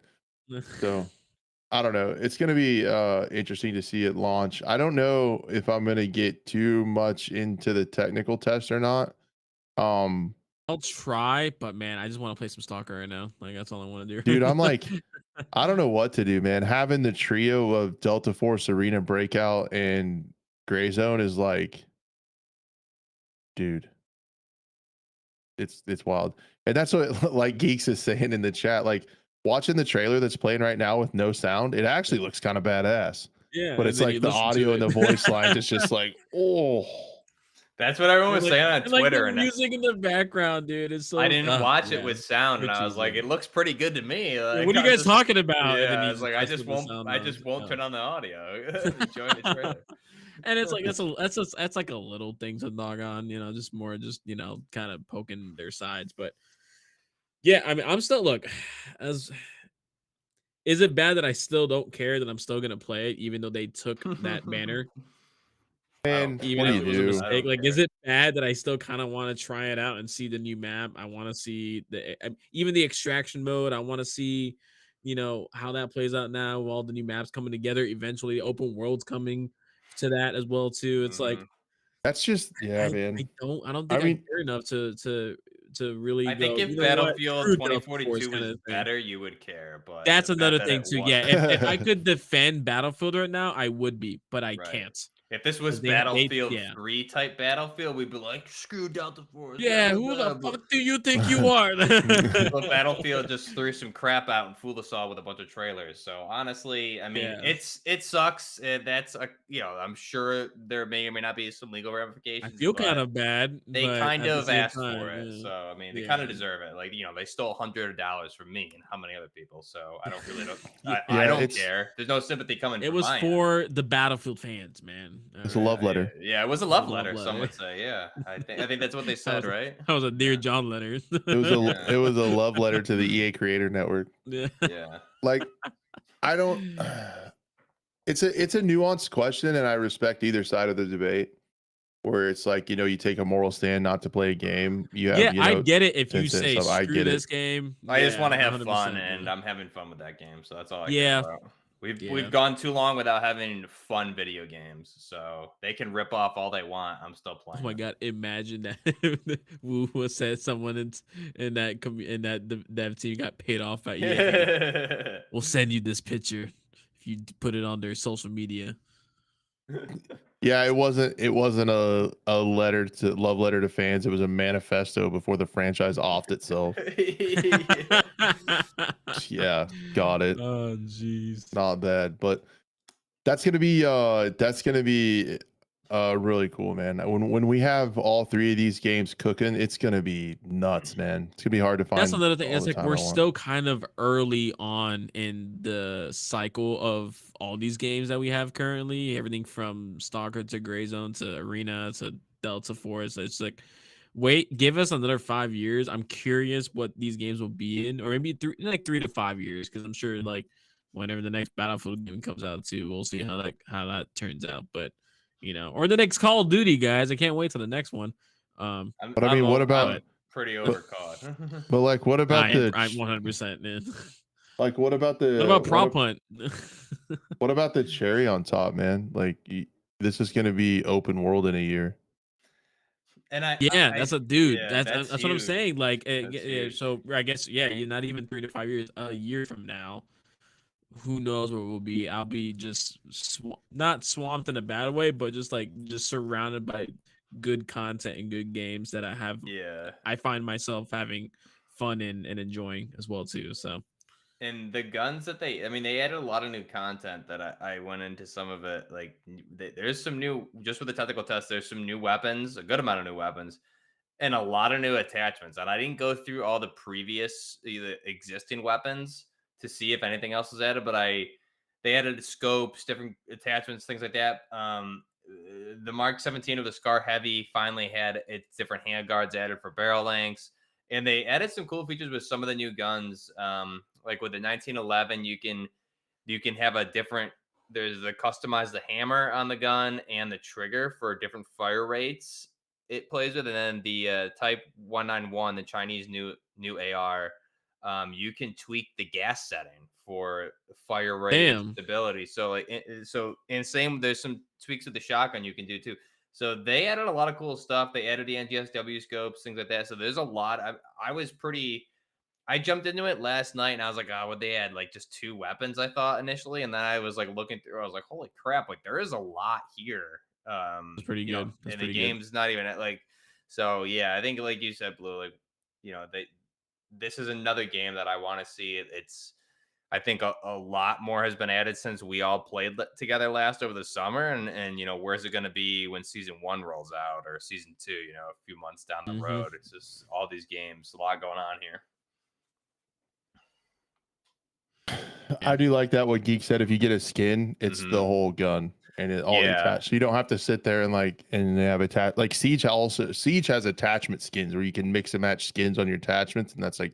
so I don't know. It's going to be interesting to see it launch. I don't know if I'm going to get too much into the technical test or not. I'll try, but man, I just want to play some Stalker right now. Like that's all I want to do. Dude, I'm like, I don't know what to do, man. Having the trio of Delta Force, Arena, Breakout, and Gray Zone is like, dude, it's wild. And that's what like Geeks is saying in the chat. Like watching the trailer that's playing right now with no sound, it actually looks kind of badass. Yeah, But it's like the audio and the voice lines, it's just like, oh. That's what everyone was saying on Twitter. Like the music in the background, dude. It's so. I didn't watch it with sound, and I was like, it it looks pretty good to me. Like, what are you guys talking about? Yeah, And then I was like, I just won't turn on the audio. Enjoy the trailer. And it's like that's like a little thing to dog on, just more kind of poking their sides. But yeah, I mean, I'm still is it bad that I still don't care that I'm still gonna play it even though they took that banner? Man, Even what if do it was you a do? mistake, like, is it bad that I still kind of want to try it out and see the new map? I want to see even the extraction mode. I want to see, how that plays out now. With all the new maps coming together. Eventually, open world's coming to that as well too. It's like that's just man. I don't think I care enough to really. I think if Battlefield 2042 was better, you would care. But that's another thing too. Yeah, if I could defend Battlefield right now, I would be, but I can't. If this was Battlefield 3 type Battlefield, we'd be like, screw Delta Force. Yeah, who the fuck do you think you are? But Battlefield just threw some crap out and fooled us all with a bunch of trailers. So honestly, I mean, it sucks. That's I'm sure there may or may not be some legal ramifications. I feel kind of bad. They kind of asked for it, so I mean, they kind of deserve it. Like they stole $100 from me and how many other people. So I don't really I don't care. There's no sympathy coming. It was for the Battlefield fans, man. It's a love letter. Yeah, it was a love letter. Some would say, yeah. I think that's what they said, right? That was a Dear John letter. It was a love letter to the EA Creator Network. Yeah. Like, I don't. It's a nuanced question, and I respect either side of the debate. Where it's like you take a moral stand not to play a game. You have, I get it if you say I screw this game. I just want to have fun, and I'm having fun with that game, so that's all I care about. We've gone too long without having fun video games, so they can rip off all they want. I'm still playing. Oh my god! Imagine that Woo said someone in that dev team got paid off by EA. We'll send you this picture if you put it on their social media. Yeah, it wasn't a love letter to fans. It was a manifesto before the franchise offed itself. Yeah, got it. Oh jeez, not bad, but that's gonna be really cool, man. When we have all three of these games cooking, it's gonna be nuts, man. It's gonna be hard to find. That's another thing. It's like we're still kind of early on in the cycle of all these games that we have currently. Everything from Stalker to Gray Zone to Arena to Delta Force. It's like, wait, give us another 5 years. I'm curious what these games will be in, or maybe 3 to 5 years, because I'm sure like whenever the next Battlefield game comes out too, we'll see how that turns out. But or the next Call of Duty, guys. I can't wait till the next one. But I mean, what about pretty overcaught? But like, what about I'm 100%, man. Like, what about Prop Hunt? What about the cherry on top, man? Like, this is going to be open world in a year. And that's a dude. Yeah, that's what I'm saying. Like, so I guess you're not even 3 to 5 years. A year from now, who knows where we'll be? I'll be just not swamped in a bad way, but just surrounded by good content and good games that I have. Yeah, I find myself having fun and enjoying as well too. So And the guns that they added a lot of new content that I went into some of it. Like there's some new, just with the technical test, there's some new weapons, a good amount of new weapons, and a lot of new attachments. And I didn't go through all the previous either existing weapons to see if anything else was added, but they added scopes, different attachments, things like that. The Mark 17 of the Scar Heavy finally had its different handguards added for barrel lengths, and they added some cool features with some of the new guns. Like with the 1911, you can have a different. There's the customize the hammer on the gun and the trigger for different fire rates it plays with, and then the Type 191, the Chinese new AR. You can tweak the gas setting for fire rate and damn, stability. So and same, there's some tweaks with the shotgun you can do too. So they added a lot of cool stuff. They added the NTSW scopes, things like that. So there's a lot. I jumped into it last night and I was like, oh, would they add like just 2 weapons? I thought initially, and then I was like looking through. I was like, holy crap! Like there is a lot here. that's pretty You know, good. That's and the pretty good. game's not even at like. So yeah, I think like you said, Blue. Like this is another game that I want to see. I think a lot more has been added since we all played together last over the summer, and where's it going to be when season 1 rolls out or season 2? A few months down the road. It's just all these games, a lot going on here. I do like that what Geek said. If you get a skin, it's the whole gun and it all attached. So you don't have to sit there and they have attach like Siege has attachment skins where you can mix and match skins on your attachments, and that's a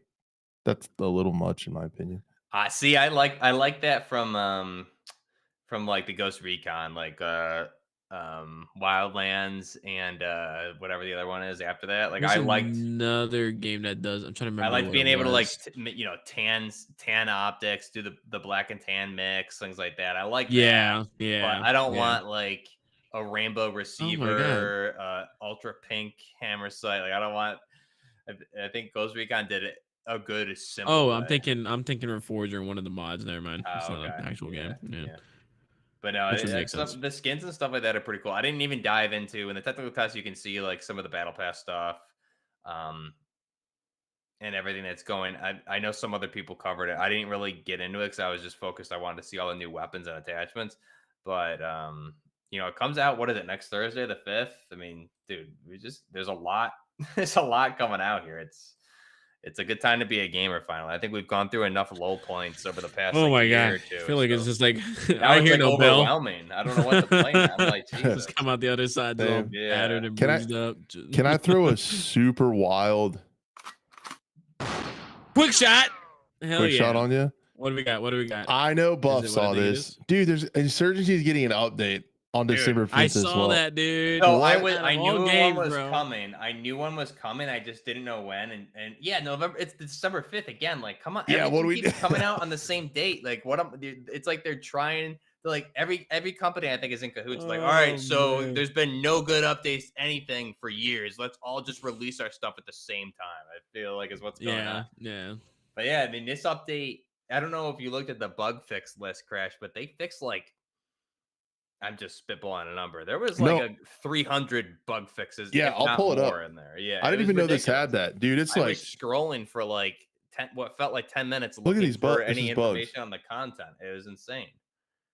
little much in my opinion. See, I like that from like the Ghost Recon, like Wildlands and whatever the other one is after that. Like There's I liked another game that does. I'm trying to remember. I like what being it able to like was. tan optics, do the black and tan mix, things like that. I like that. Yeah, But I don't want like a rainbow receiver, ultra pink hammer sight. Like I don't want. I think Ghost Recon did it a good simple. Oh, way. I'm thinking Reforger in one of the mods. Never mind. It's not an actual game. Yeah. But no, Which would make sense. the skins and stuff like that are pretty cool. I didn't even dive into in the technical test. You can see like some of the battle pass stuff, and everything that's going. I know some other people covered it. I didn't really get into it because I was just focused. I wanted to see all the new weapons and attachments. But it comes out. What is it, next Thursday, the 5th? I mean, dude, there's a lot. There's a lot coming out here. It's a good time to be a gamer. Finally, I think we've gone through enough low points over the past year or two. I feel like it's just like I hear no overwhelming. I don't know what to play now. I'm like, Jesus. Just come out the other side, all battered and bruised up. Can I throw a super wild quick shot? Hell quick shot on you? What do we got? I know Buff saw this, dude. There's Insurgency is getting an update on December 5th as well. I saw that, dude. So I knew one was coming. I knew one was coming. I just didn't know when. And yeah, November. It's December 5th again. Like, come on. Yeah, what do we do? Coming out on the same date? Like, it's like they're trying to like every company I think is in cahoots. Like, all right, so there's been no good updates, anything for years. Let's all just release our stuff at the same time. I feel like is what's going on. Yeah. But yeah, I mean, this update. I don't know if you looked at the bug fix list, Crash, but they fixed like. I'm just spitballing a number. There was like 300 bug fixes. Yeah, I'll pull it up in there. Yeah, I didn't even know this had that, dude. It's I like was scrolling for like 10, what felt like 10 minutes. Look at these bugs. Any information on the content. It was insane.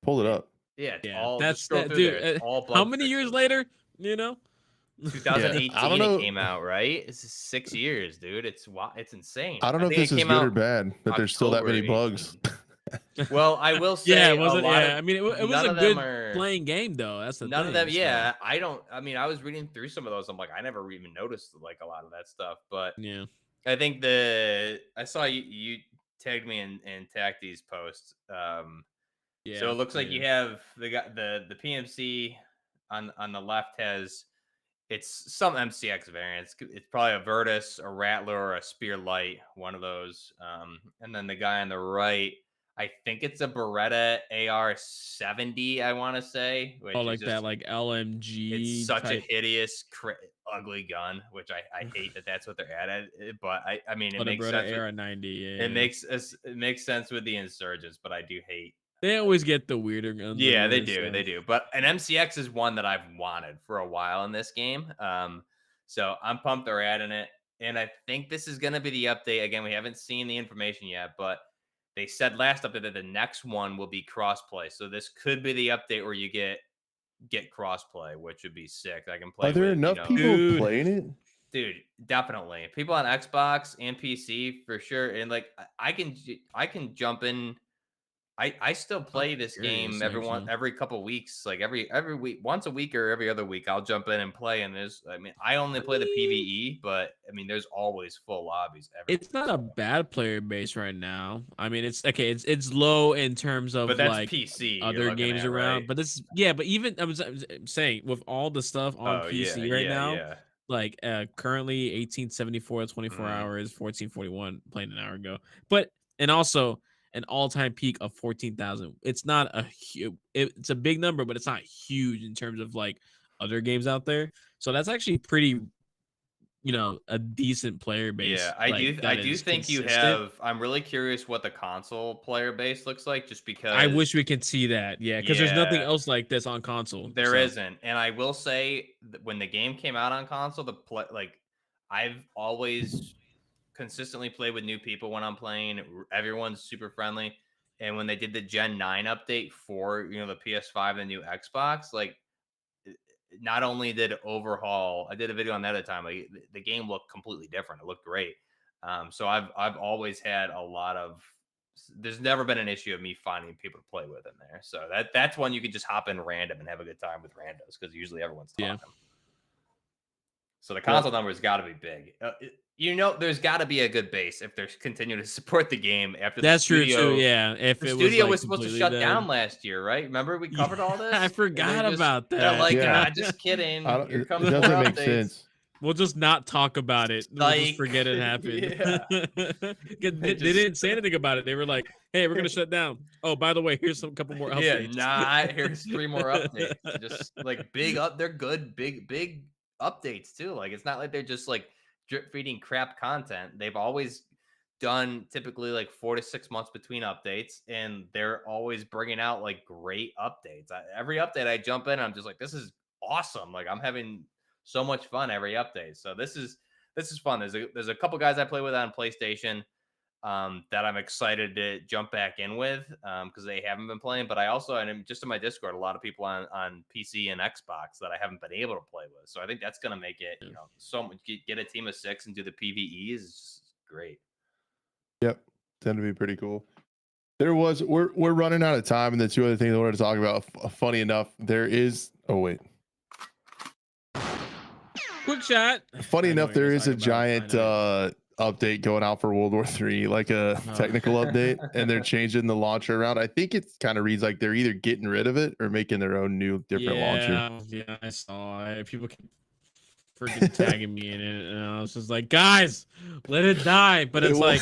Pull it up. Yeah, that's that, dude. How many years later? 2018 it came out, right? It's 6 years, dude. It's insane. I don't know if this is good or bad that there's still that many bugs. Well, I will say, yeah, it wasn't. Yeah, I mean, it was a good playing game, though. That's the none thing, of them. Yeah, I don't. I mean, I was reading through some of those. I'm like, I never even noticed like a lot of that stuff. But yeah, I think I saw you tagged me and tagged these posts. Yeah. So it looks like you have the PMC on the left has it's some MCX variants. It's probably a Virtus, a Rattler, or a Spear Light, one of those. And then the guy on the right. I think it's a Beretta AR-70, I want to say. Which like that, like LMG. It's such a hideous, ugly gun, which I hate that's what they're at. But I mean, it makes sense. AR-90, yeah. It makes sense with the Insurgents, but I do hate. They always get the weirder guns. Yeah, they do. They do. But an MCX is one that I've wanted for a while in this game. So I'm pumped they're adding it. and I think this is going to be the update. Again, we haven't seen the information yet, but they said last update that the next one will be crossplay. So this could be the update where you get crossplay, which would be sick. I can Are play there with, enough people Dude. playing it? dude, definitely people on Xbox and PC for sure. And like I can jump in. I still play this game Actually. every couple weeks, like every week, once a week or every other week. I'll jump in and play. And I only play the PVE, but I mean, there's always full lobbies every It's week. not a bad player base right now. I mean, it's okay. It's low in terms of But that's like PC you're other looking games at, around. right? But but even I'm saying with all the stuff on Oh yeah, PC right yeah, now, yeah. like currently 1874 24 Mhm. hours, 1441 playing an hour ago. But and also an all-time peak of 14,000. It's not a huge. It's a big number, but it's not huge in terms of like other games out there. So that's actually pretty, a decent player base Yeah, I like do. I that do is think you consistent. have. I'm really curious what the console player base looks like, just I because. wish we could see that. Yeah, because there's nothing Yeah, else like this on console. there So isn't. And I will say that when the game came out on console, I've always consistently played with new people when I'm playing. Everyone's super friendly. And when they did the Gen 9 update for the PS5, the new Xbox, like not only did it overhaul, I did a video on that at the time. Like the game looked completely different. It looked great. So I've always had a lot of. There's never been an issue of me finding people to play with in there. So that's one you can just hop in random and have a good time with randos, because usually everyone's yeah, talking. So the Yep. console numbers got to be big. There's got to be a good base if they're continuing to support the game after the that's true too. studio. Yeah, if The it was studio like was supposed to completely shut dead. down last year, right? Remember we Yeah, covered all I this, and forgot about they're that. like, Yeah. just I kidding. don't, Here it comes more doesn't make updates. sense. We'll just not talk about it. We'll just Like, forget it happened. yeah, 'Cause they they just, didn't say anything about it. They were like, "Hey, we're gonna shut down. Oh, by the way, here's some couple more yeah, updates." nah. Here's 3 more updates. Just like big up. They're good, big updates too. Like it's not like they're just like drip feeding crap content. They've always done typically like 4 to 6 months between updates, and they're always bringing out like great updates. Every update I jump in, I'm just like, this is awesome. Like I'm having so much fun every update. So this is fun. There's a couple guys I play with on PlayStation that I'm excited to jump back in with because they haven't been playing. But I also, and just in my Discord, a lot of people on PC and Xbox that I haven't been able to play with. So I think that's going to make it, so much. Get a team of 6 and do the PVEs is just great. Yep. Tend to be pretty cool. We're running out of time, and the two other things I wanted to talk about. Funny enough, there is. Oh wait. Quick shot. Funny I know enough, what you're there gonna is a talk about. I giant know it. update going out for World War III, like a technical update, and they're changing the launcher around. I think it kind of reads like they're either getting rid of it or making their own new different launcher. Yeah, I saw it. People keep freaking tagging me in it, and I was just like, guys, let it die. But it's like,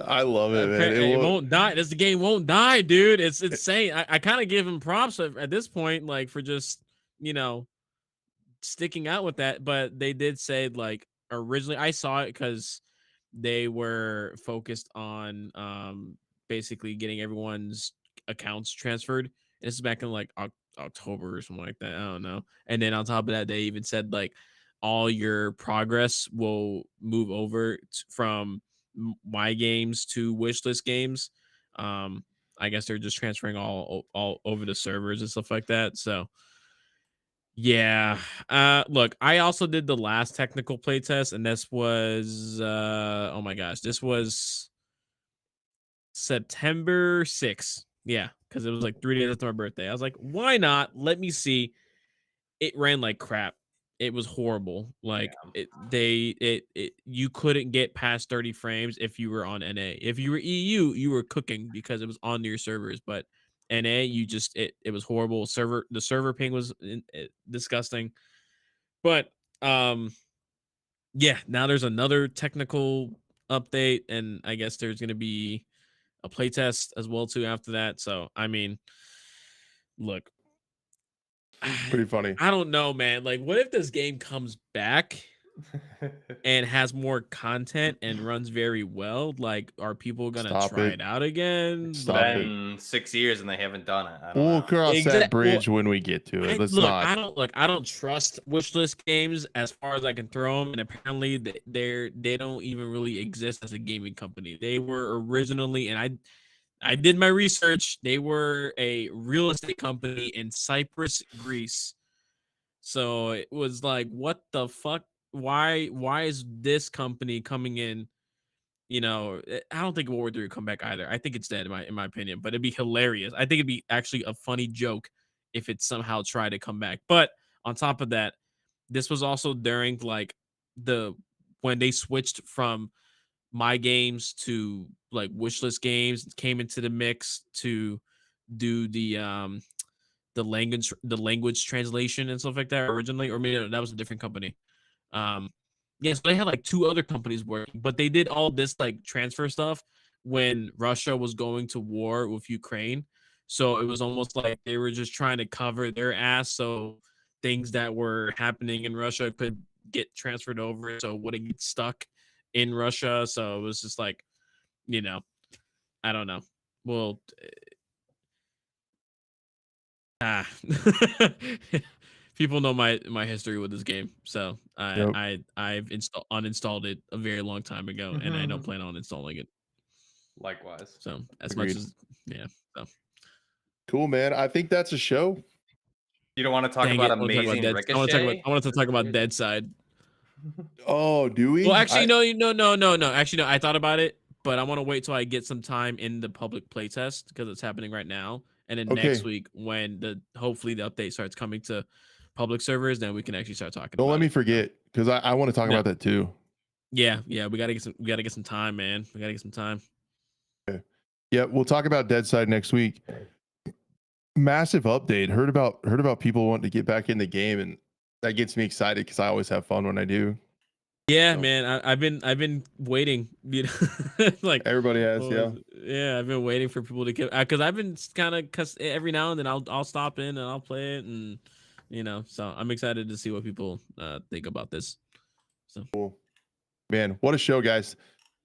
I love it, man. it won't die. The game won't die, dude. It's insane. I kind of give him props at this point, like for just sticking out with that. But they did say like originally, I saw it because they were focused on basically getting everyone's accounts transferred. And this is back in like October or something like that. I don't know. And then on top of that, they even said like all your progress will move over from my games to wishlist games. I guess they're just transferring all over the servers and stuff like that. So yeah. Look, I also did the last technical playtest, and this was oh my gosh, this was September 6th. Yeah, because it was like 3 days after my birthday. I was like, why not? Let me see. It ran like crap. It was horrible. Like you couldn't get past 30 frames if you were on NA. If you were EU, you were cooking because it was on your servers. But NA, it was horrible. The server ping was disgusting. But yeah, now there's another technical update, and I guess there's gonna be a playtest as well too after that. So I mean, look, Pretty funny. I don't know, man. Like, what if this game comes back and has more content and runs very well, like, are people gonna Stop try it. it out again? Stop Like, it. Been 6 years and they haven't done it. I don't We'll know. cross that Exact- well, bridge when we get to it. Let's not. I don't trust wishlist games as far as I can throw them, and apparently they don't even really exist as a gaming company. They were originally, and I did my research. They were a real estate company in Cyprus, Greece. So it was like, what the fuck? Why is this company coming in? I don't think World War III will come back either. I think it's dead in my opinion, but it'd be hilarious. I think it'd be actually a funny joke if it somehow tried to come back. But on top of that, this was also during like the when they switched from my games to like wishlist games, came into the mix to do the language translation and stuff like that originally, or maybe that was a different company. Yes, they had like two other companies working, but they did all this like transfer stuff when Russia was going to war with Ukraine. So it was almost like they were just trying to cover their ass so things that were happening in Russia could get transferred over so it wouldn't get stuck in Russia. So it was just like, you know, I don't know. Well, ah, people know my history with this game, so Yep. I've uninstalled it a very long time ago, and I don't plan on installing it. Likewise. So as Agreed. much as so Cool, man. I think that's a show. You don't want to talk dang about it, amazing I Ricochet? want to talk about Dead Side. Oh, do we? Well, actually, no. Actually, no. I thought about it, but I want to wait till I get some time in the public playtest because it's happening right now. And then next Okay. week, when hopefully the update starts coming to public servers, then we can actually start talking. Don't about let me it. forget because I want to talk No. about that too. Yeah, we gotta get some time, man. We gotta get some time. Yeah, we'll talk about Dead Side next week. Massive update. Heard about people wanting to get back in the game, and that gets me excited because I always have fun when I do. Yeah, So- man. I've been waiting. Like Everybody has, what yeah. was it? Yeah. I've been waiting for people to get because I've been kind of every now and then I'll stop in and I'll play it, and so I'm excited to see what people think about this. So Cool. Man, what a show, guys.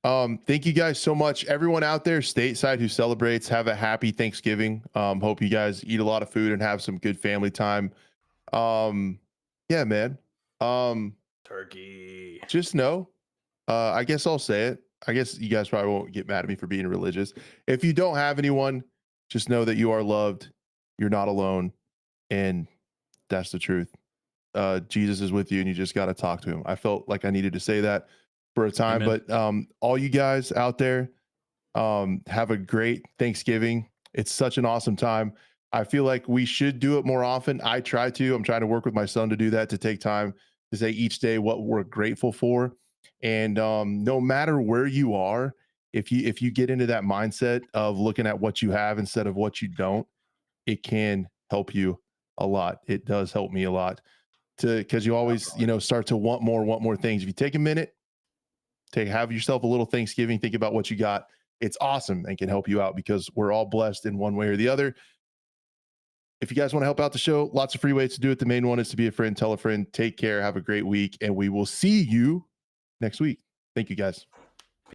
Thank you guys so much. Everyone out there stateside who celebrates, have a happy Thanksgiving. Hope you guys eat a lot of food and have some good family time. Yeah, man. Turkey. Just know, I guess I'll say it. I guess you guys probably won't get mad at me for being religious. If you don't have anyone, just know that you are loved. You're not alone. And that's the truth. Jesus is with you and you just got to talk to him. I felt like I needed to say that for a time, Amen. but all you guys out there, have a great Thanksgiving. It's such an awesome time. I feel like we should do it more often. I'm trying to work with my son to do that, to take time to say each day what we're grateful for. And no matter where you are, if you get into that mindset of looking at what you have instead of what you don't, it can help you a lot. It does help me a lot because you always, start to want more things. If you take a minute, have yourself a little Thanksgiving, think about what you got. It's awesome and can help you out because we're all blessed in one way or the other. If you guys want to help out the show, lots of free ways to do it. The main one is to be a friend, tell a friend. Take care, have a great week, and we will see you next week. Thank you, guys.